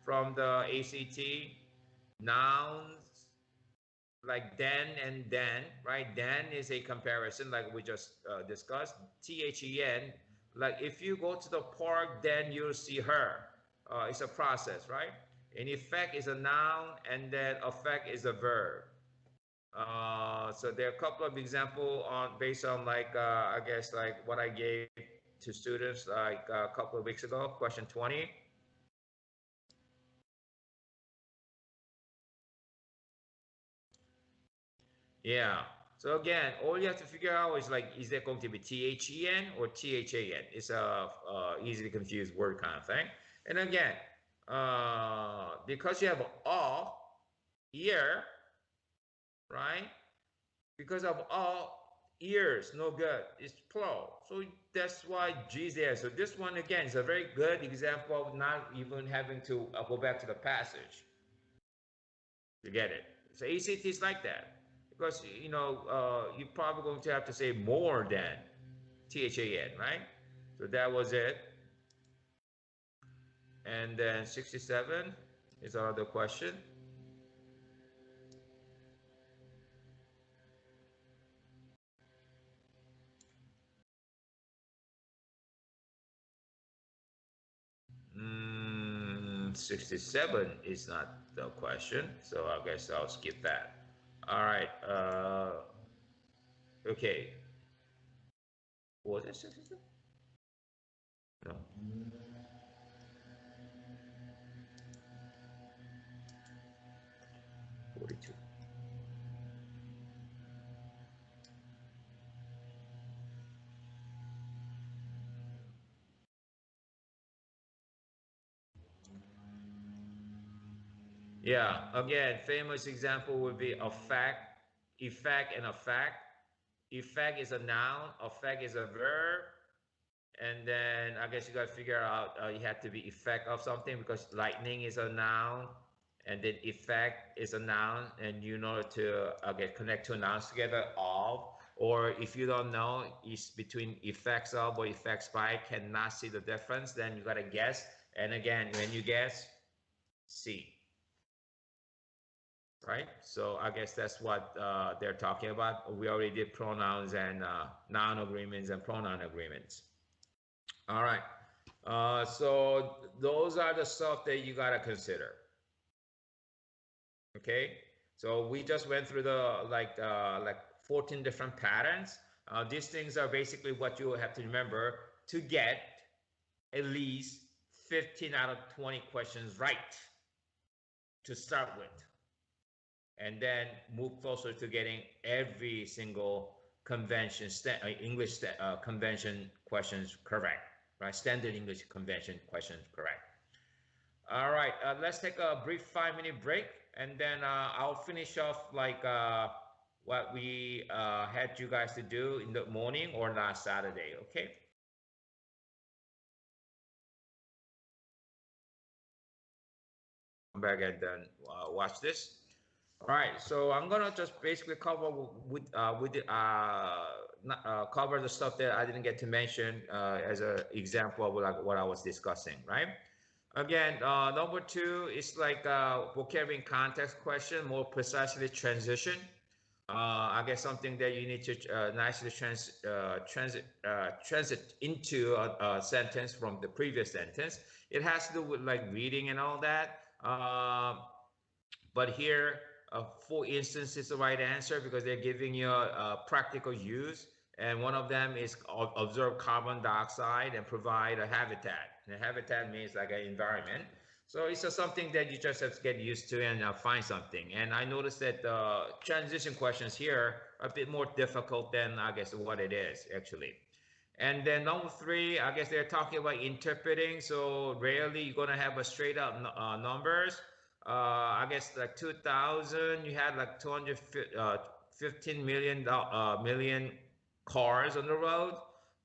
from the ACT. Nouns like then and then, right? Then is a comparison like we just discussed. THEN, like if you go to the park, then you'll see her. It's a process, right? An effect is a noun, and then affect is a verb. So there are a couple of examples on based on like I guess like what I gave to students like a couple of weeks ago. Question 20. Yeah. So again, all you have to figure out is like, is that going to be THEN or THAN? It's a easily confused word kind of thing. And again, because you have a ear, right? Because of ears, no good. It's plural. So that's why G is there. So this one again is a very good example of not even having to go back to the passage. You get it? So ACT is like that. Because you know you're probably going to have to say more than THAN, right? So that was it. And then 67 is another question. Mm, 67 is not the question, so I guess I'll skip that. All right. Okay. Was it 67? No. 42. Yeah, again, famous example would be affect, effect, and affect. Effect is a noun, affect is a verb, and then I guess you got to figure out you have to be effect of something because lightning is a noun, and then effect is a noun, and you know to get connect two nouns together of. Or if you don't know, it's between effects of or effects by, cannot see the difference, then you got to guess. And again, when you guess, see. Right? So I guess that's what they're talking about. We already did pronouns and noun agreements and pronoun agreements. All right. So those are the stuff that you gotta consider. Okay. So we just went through the like 14 different patterns. These things are basically what you have to remember to get at least 15 out of 20 questions right to start with, and then move closer to getting every single convention English convention questions correct, right? Standard English convention questions correct. All right, let's take a brief 5-minute break, and then I'll finish off like what we had you guys to do in the morning or last Saturday. Okay. Come back and then watch this. All right, so I'm gonna just basically cover cover the stuff that I didn't get to mention as an example of like what I was discussing, right? Again, number 2 is like vocabulary context question, more precisely transition. I guess something that you need to nicely transit into a sentence from the previous sentence. It has to do with like reading and all that. But here, for instance, is the right answer because they're giving you a practical use. And one of them is observe carbon dioxide and provide a habitat. And a habitat means like an environment. So it's just something that you just have to get used to and find something. And I noticed that the transition questions here are a bit more difficult than I guess what it is actually. And then number 3, I guess they're talking about interpreting. So rarely you're gonna have a straight up numbers. I guess like 2000, you had like 215 million cars on the road.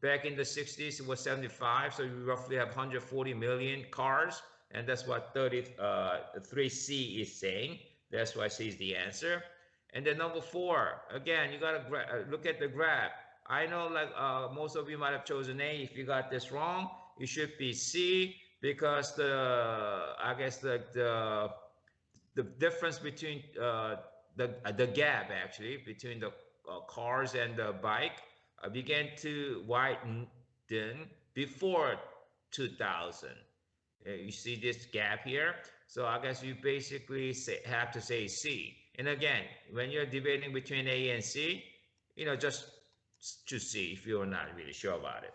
Back in the 60s, it was 75. So you roughly have 140 million cars. And that's what 3C is saying. That's why C is the answer. And then number 4, again, you got to look at the graph. I know like most of you might have chosen A. If you got this wrong, it should be C, because I guess the difference between the gap actually between the cars and the bike began to widen before 2000. You see this gap here? So I guess you basically have to say C. And again, when you're debating between A and C, just choose C if you're not really sure about it.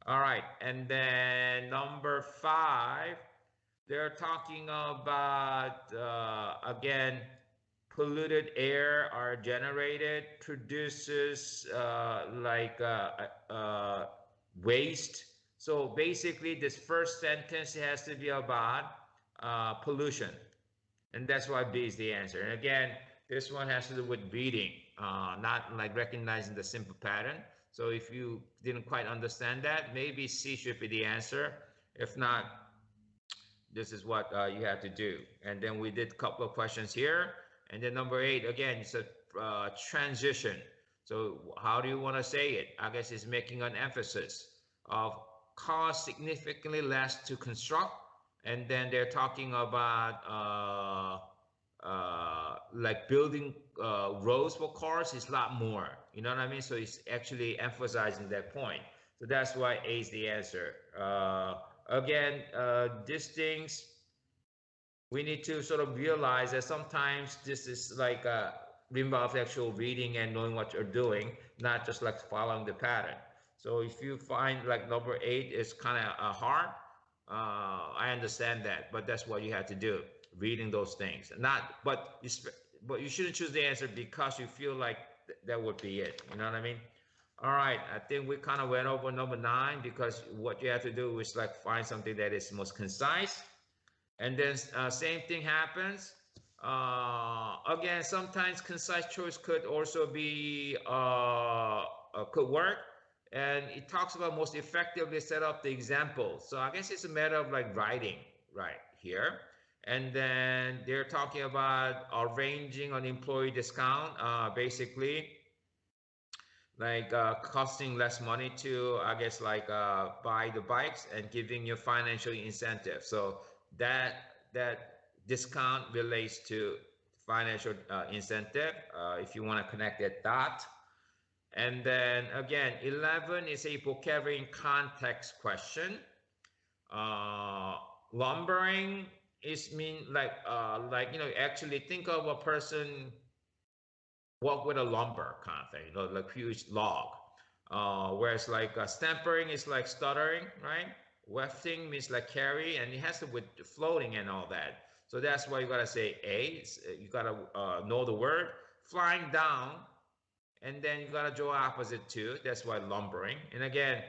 All right, and then number 5, they're talking about, again, polluted air are generated, produces waste. So basically, this first sentence has to be about pollution. And that's why B is the answer. And again, this one has to do with reading, not like recognizing the simple pattern. So if you didn't quite understand that, maybe C should be the answer. If not, this is what you have to do. And then we did a couple of questions here. And then number 8, again, it's a transition. So how do you want to say it? I guess it's making an emphasis of cost significantly less to construct. And then they're talking about like building roads for cars is a lot more. You know what I mean? So it's actually emphasizing that point. So that's why A is the answer. Again, these things, we need to sort of realize that sometimes this is like involves actual reading and knowing what you're doing, not just like following the pattern. So if you find like number 8 is kind of hard, I understand that, but that's what you have to do, reading those things. But you shouldn't choose the answer because you feel like that would be it. You know what I mean? All right, I think we kind of went over number 9 because what you have to do is like find something that is most concise. And then same thing happens. Again, sometimes concise choice could also be, could work. And it talks about most effectively set up the example. So I guess it's a matter of like writing right here. And then they're talking about arranging an employee discount, basically like costing less money to, I guess, like buy the bikes and giving you financial incentive. So that discount relates to financial incentive, if you want to connect that dot. And then again, 11 is a vocabulary in context question. Lumbering is actually think of a person walk with a lumber kind of thing, like huge log. Whereas like stampering is like stuttering, right? Wafting means like carry, and it has to do with floating and all that. So that's why you gotta say A. You gotta know the word. Flying down, and then you gotta draw opposite too. That's why lumbering. And again,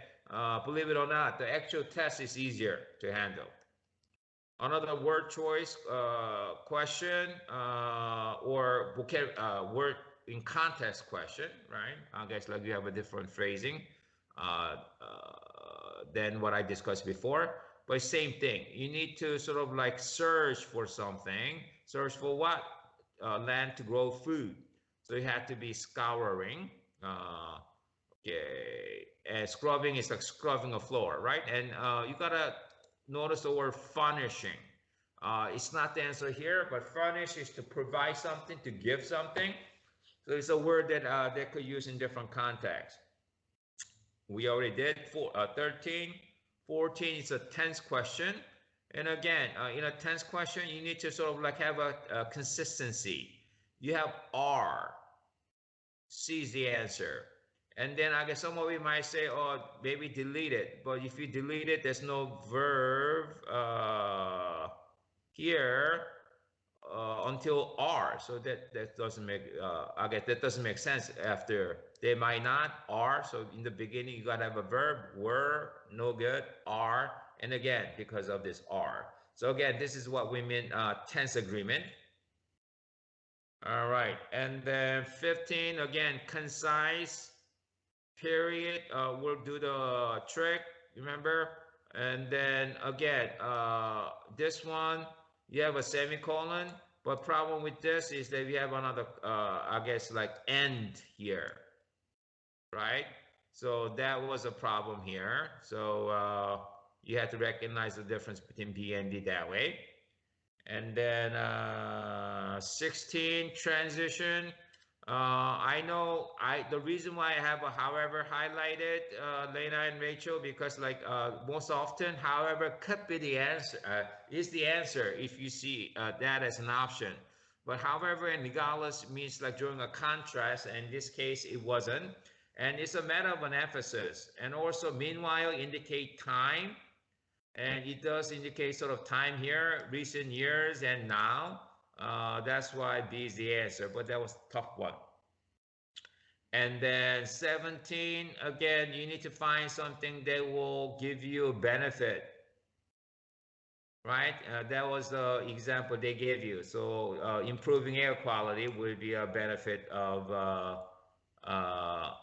believe it or not, the actual test is easier to handle. Another word choice question or word in context question, right? I guess like you have a different phrasing than what I discussed before, but same thing. You need to sort of like search for something. Search for what? Land to grow food. So you have to be scouring. Okay, and scrubbing is like scrubbing a floor, right? And you gotta notice the word furnishing. It's not the answer here, but furnish is to provide something, to give something. So it's a word that they could use in different contexts. We already did 13. 14 is a tense question. And again, in a tense question, you need to sort of like have a consistency. You have are. C is the answer. And then I guess some of you might say, oh, maybe delete it. But if you delete it, there's no verb here until are. So that doesn't make, I guess that doesn't make sense after they might not, are. So in the beginning, you got to have a verb, were, no good, are. And again, because of this are. So again, this is what we mean tense agreement. All right. And then 15, again, concise, period will do the trick, remember? And then again, this one, you have a semicolon, but problem with this is that we have another, I guess, like end here, right? So that was a problem here. So you have to recognize the difference between B and D that way. And then 16, transition. I know the reason why I have a however highlighted, Lena and Rachel, because like most often, however could be the answer, is the answer if you see that as an option. But however and regardless means like during a contrast, and in this case it wasn't. And it's a matter of an emphasis. And also meanwhile indicate time. And it does indicate sort of time here, recent years and now. That's why B is the answer, but that was a tough one. And then 17, again, you need to find something that will give you a benefit, right? That was the example they gave you. So improving air quality will be a benefit of, I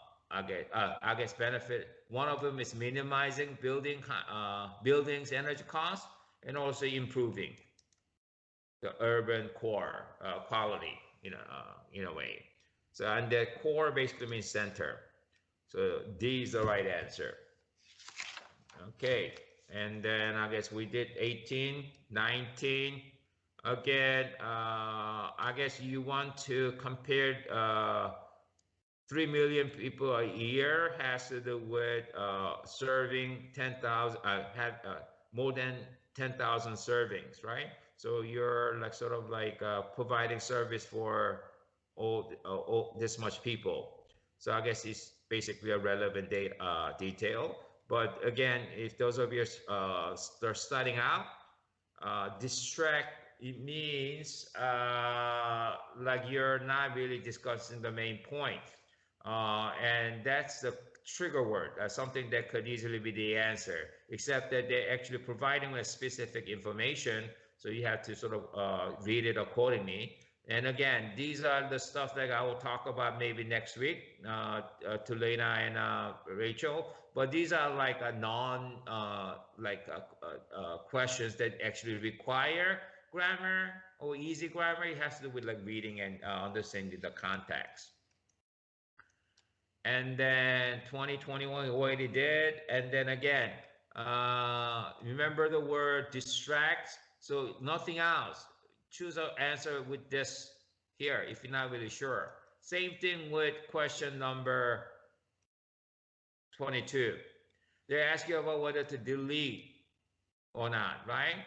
guess benefit. One of them is minimizing buildings energy costs and also improving the urban core quality in a way. So, and the core basically means center. So D is the right answer. Okay, and then I guess we did 18, 19. Again, I guess you want to compare 3 million people a year has to do with serving 10,000, more than 10,000 servings, right? So you're like sort of like providing service for all this much people. So I guess it's basically a relevant detail. But again, if those of you are starting out, distract, it means like you're not really discussing the main point. And that's the trigger word, something that could easily be the answer, except that they're actually providing with specific information. So you have to sort of read it accordingly. And again, these are the stuff that I will talk about maybe next week to Lena and Rachel. But these are like a questions that actually require grammar or easy grammar. It has to do with like reading and understanding the context. And then 2021 we already did. And then again, remember the word distract. So nothing else. Choose an answer with this here if you're not really sure. Same thing with question number 22. They ask you about whether to delete or not, right?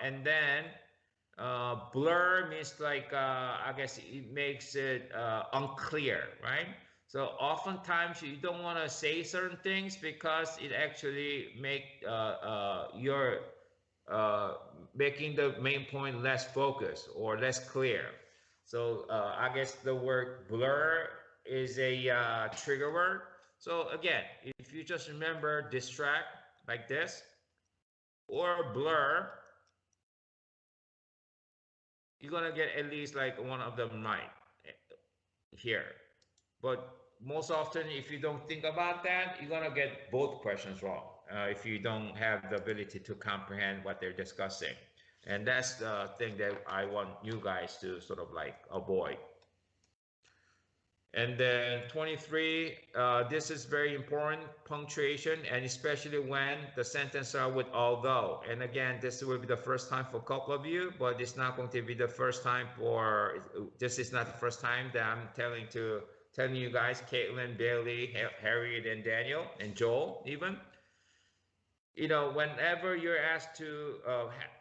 And then blur means like, I guess it makes it unclear, right? So oftentimes you don't want to say certain things because it actually make your making the main point less focused or less clear. So I guess the word blur is a trigger word. So again, if you just remember distract like this or blur, you're gonna get at least like one of them right here. But most often, if you don't think about that, you're gonna get both questions wrong if you don't have the ability to comprehend what they're discussing. And that's the thing that I want you guys to sort of like avoid. And then 23, this is very important, punctuation, and especially when the sentence are with although. And again, this will be the first time for a couple of you, but it's not going to be the first time this is not the first time that I'm telling you guys, Caitlin, Bailey, Harriet, and Daniel, and Joel even. You know, whenever you're asked to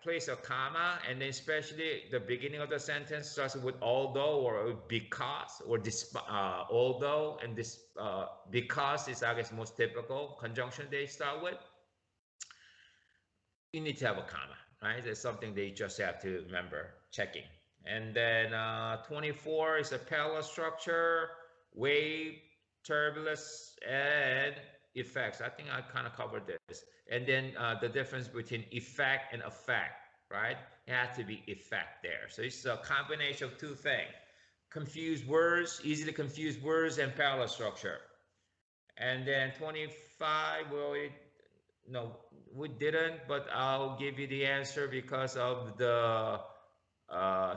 place a comma, and then especially the beginning of the sentence starts with although or because, or although, and this because is, I guess, most typical conjunction they start with, you need to have a comma, right? That's something they just have to remember checking. And then 24 is a parallel structure, wave, turbulence, and effects. I think I kind of covered this. And then the difference between effect and effect, right? It has to be effect there. So it's a combination of two things. Confused words, easily confused words, and parallel structure. And then 25, well, no, we didn't, but I'll give you the answer because of the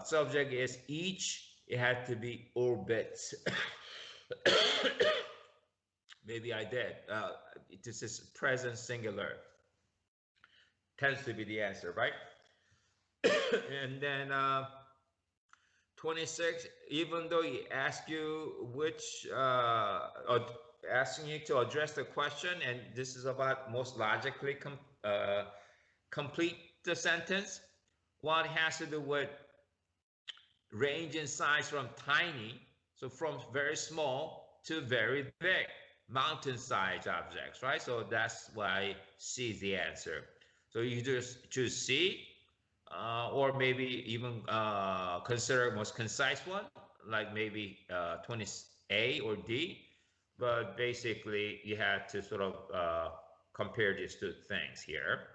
subject is each. It had to be orbits. Maybe I did. This is present singular. Tends to be the answer, right? And then 26, even though he asked you which, or asking you to address the question, and this is about most logically complete the sentence, well, it has to do with range in size from tiny, so from very small to very big, mountain-sized objects, right? So that's why C is the answer. So you just choose C, or maybe even consider most concise one, like maybe 20A or D. But basically, you have to sort of compare these two things here,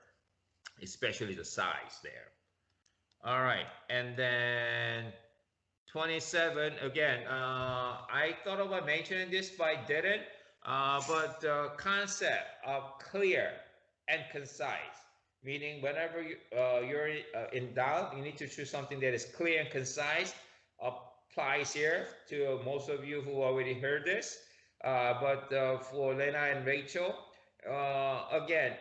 especially the size there. All right, and then 27, again, I thought about mentioning this, but I didn't. But the concept of clear and concise, meaning whenever you're in doubt, you need to choose something that is clear and concise, applies here to most of you who already heard this. But for Lena and Rachel, again,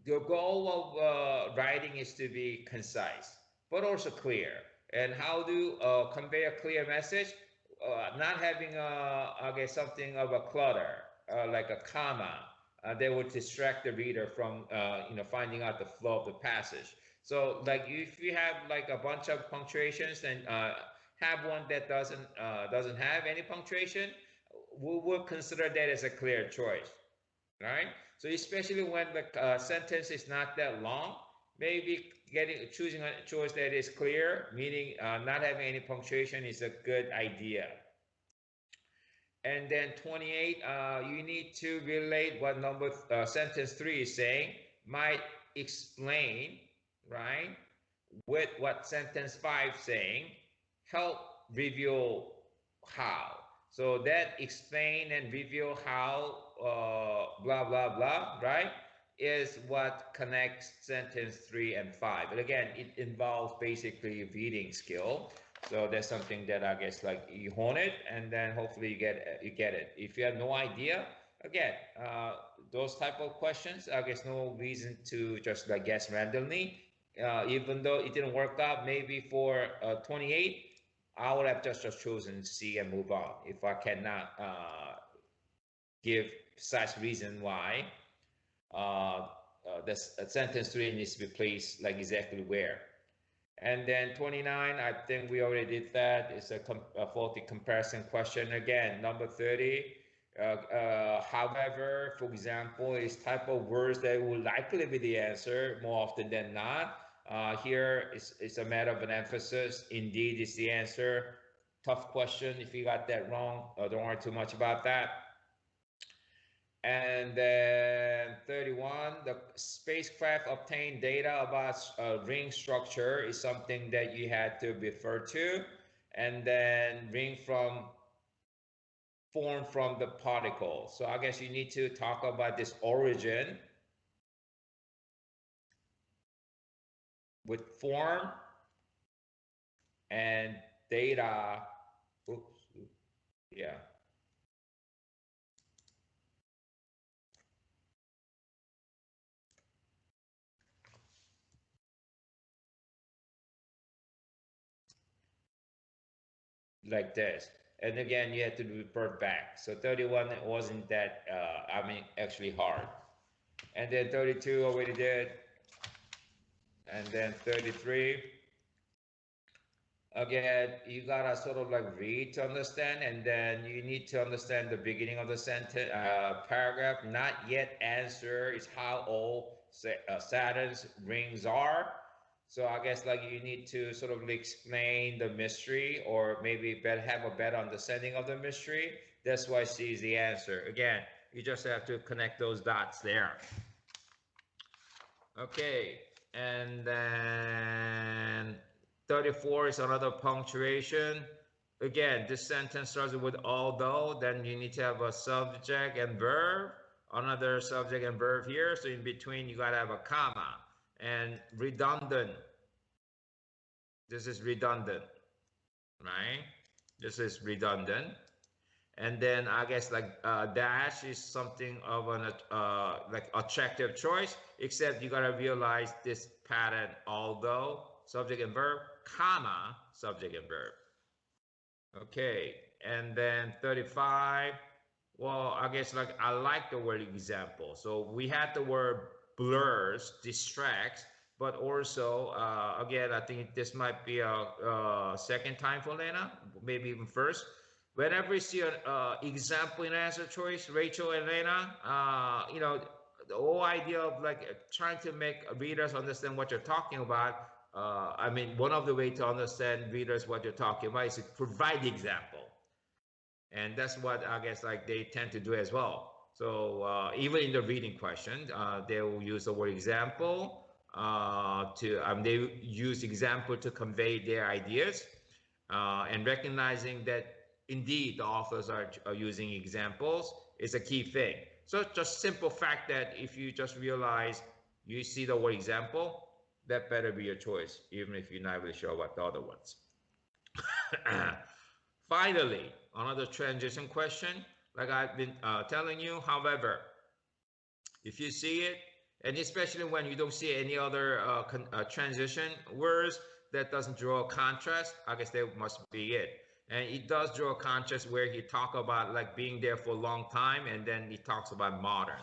the goal of writing is to be concise, but also clear. And how to convey a clear message, not having I guess something of a clutter, like a comma, that would distract the reader from finding out the flow of the passage. So like if you have like a bunch of punctuations, then have one that doesn't have any punctuation, we will consider that as a clear choice, right? So especially when the sentence is not that long, maybe choosing a choice that is clear, meaning not having any punctuation, is a good idea. And then 28, you need to relate what sentence 3 is saying, might explain, right, with what sentence 5 is saying, help reveal how. So that explain and reveal how, blah, blah, blah, right, is what connects sentence 3 and 5. But again, it involves basically reading skill. So that's something that I guess like you hone it, and then hopefully you get it. If you have no idea, again, those type of questions, I guess no reason to just like guess randomly. Even though it didn't work out, maybe for 28, I would have just chosen C and move on if I cannot give precise reason why the sentence 3 needs to be placed like exactly where. And then 29, I think we already did that. It's a faulty comparison question again. Number 30, however, for example, is type of words that will likely be the answer more often than not. Here it's a matter of an emphasis. Indeed is the answer. Tough question. If you got that wrong, don't worry too much about that. And then 31, the spacecraft obtained data about ring structure is something that you had to refer to. And then ring formed from the particle. So I guess you need to talk about this origin with form and data. Oops, yeah. Like this. And again, you have to revert back. So 31 wasn't that, actually hard. And then 32 already did. And then 33. Again, you gotta sort of like read to understand, and then you need to understand the beginning of the sentence, paragraph. Not yet answer is how old Saturn's rings are. So I guess like you need to sort of explain the mystery, or maybe have a better understanding of the mystery. That's why C is the answer. Again, you just have to connect those dots there. Okay, and then 34 is another punctuation. again, this sentence starts with although, then you need to have a subject and verb, another subject and verb here. So in between, you got to have a comma. And redundant. This is redundant, right? This is redundant. And then I guess like dash is something of an like attractive choice, except you gotta realize this pattern, although subject and verb, comma, subject and verb. Okay, and then 35, well, I guess like I like the word example. So we had the word blurs, distracts, but also, again, I think this might be a second time for Lena, maybe even first. Whenever you see an example in answer choice, Rachel and Lena, you know, the whole idea of like trying to make readers understand what you're talking about. I mean, one of the way to understand readers what you're talking about is to provide the example, and that's what I guess like they tend to do as well. So even in the reading question, they will use the word example they use example to convey their ideas, and recognizing that indeed the authors are using examples is a key thing. So just simple fact that if you just realize you see the word example, that better be your choice, even if you're not really sure what the other ones. Finally, another transition question, like I've been telling you. However, if you see it, and especially when you don't see any other transition words that doesn't draw a contrast, I guess that must be it. And it does draw a contrast where he talk about like being there for a long time, and then he talks about modern.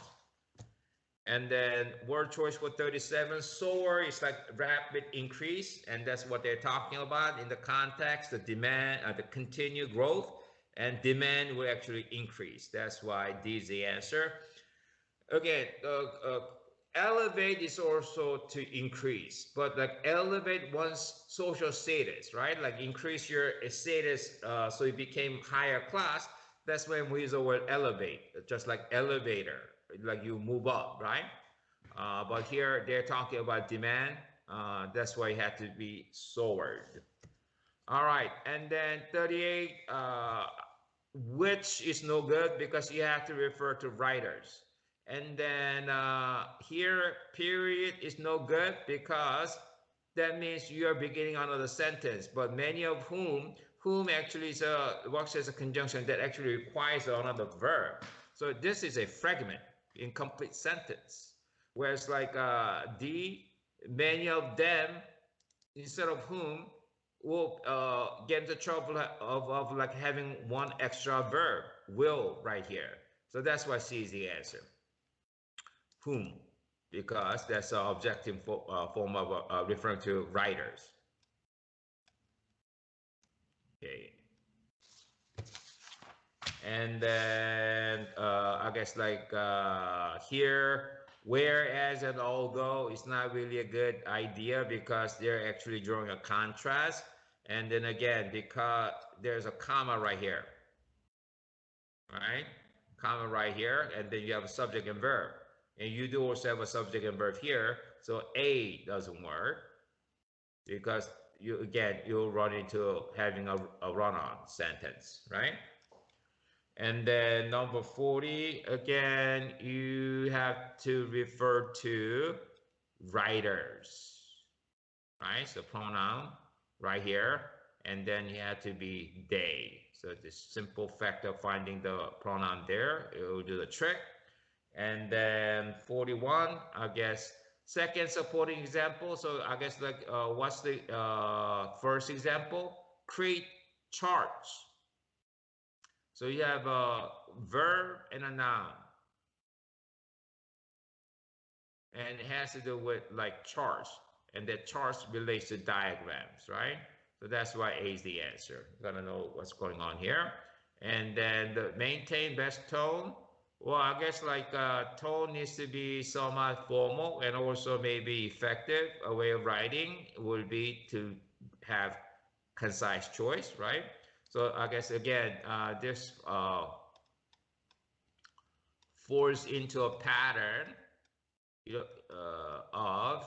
And then word choice for 37, soar is like rapid increase, and that's what they're talking about in the context, the demand, the continued growth, and demand will actually increase. That's why D is the answer. Again, elevate is also to increase, but like elevate one's social status, right? Like increase your status so it became higher class. That's when we use the word elevate, just like elevator, like you move up, right? But here they're talking about demand. That's why it had to be soared. All right, and then 38, which is no good because you have to refer to writers. And then here, period is no good because that means you are beginning another sentence, but many of whom actually is works as a conjunction that actually requires another verb. So this is a fragment, incomplete sentence. Whereas like D, many of them, instead of whom, will get into trouble of like having one extra verb, will, right here. So that's why C is the answer. Whom, because that's an objective form of referring to writers. Okay. And then I guess like here, whereas and although is not really a good idea because they're actually drawing a contrast. And then again, because there's a comma right here, right? Comma right here, and then you have a subject and verb. And you do also have a subject and verb here, so A doesn't work because you'll run into having a run-on sentence, right? And then number 40, again, you have to refer to writers, right? So pronoun right here, and then you have to be they. So the simple fact of finding the pronoun there, it will do the trick. And then 41, I guess, second supporting example. So I guess like, what's the first example? Create charts. So you have a verb and a noun. And it has to do with like charts. And that charts relates to diagrams, right? So that's why A is the answer. You're gonna know what's going on here. And then the maintain best tone. Well, I guess like tone needs to be somewhat formal and also maybe effective. A way of writing would be to have concise choice, right? So I guess again, this falls into a pattern, of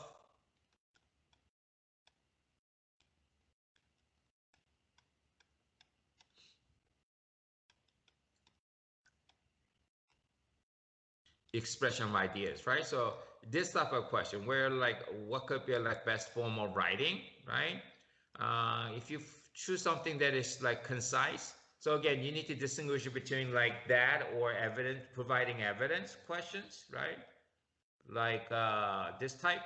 expression of ideas, right? So this type of question where like what could be like best form of writing, right? If you choose something that is like concise, so again, you need to distinguish between like that or evidence, providing evidence questions, right? Like this type,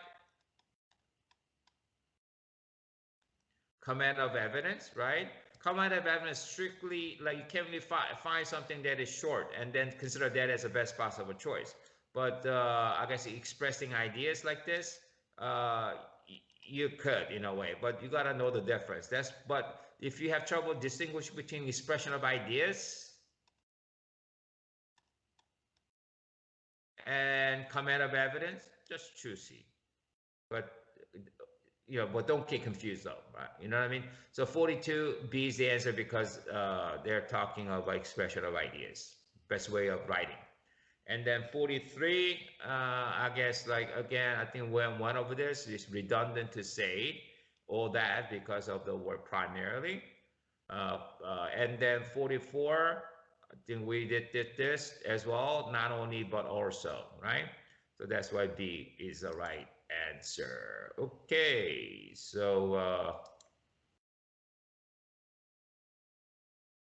command of evidence, right? Command of evidence strictly like you can only find something that is short and then consider that as the best possible choice. But I guess expressing ideas like this, you could in a way, but you gotta know the difference. But if you have trouble distinguishing between expression of ideas and command of evidence, just choose C. But but don't get confused though, right? You know what I mean? So 42B is the answer because they're talking about expression of ideas, best way of writing. And then 43, I guess like again, I think when one over this is redundant to say all that because of the word primarily. And then 44, I think we did this as well, not only but also, right? So that's why B is the right answer. Okay, so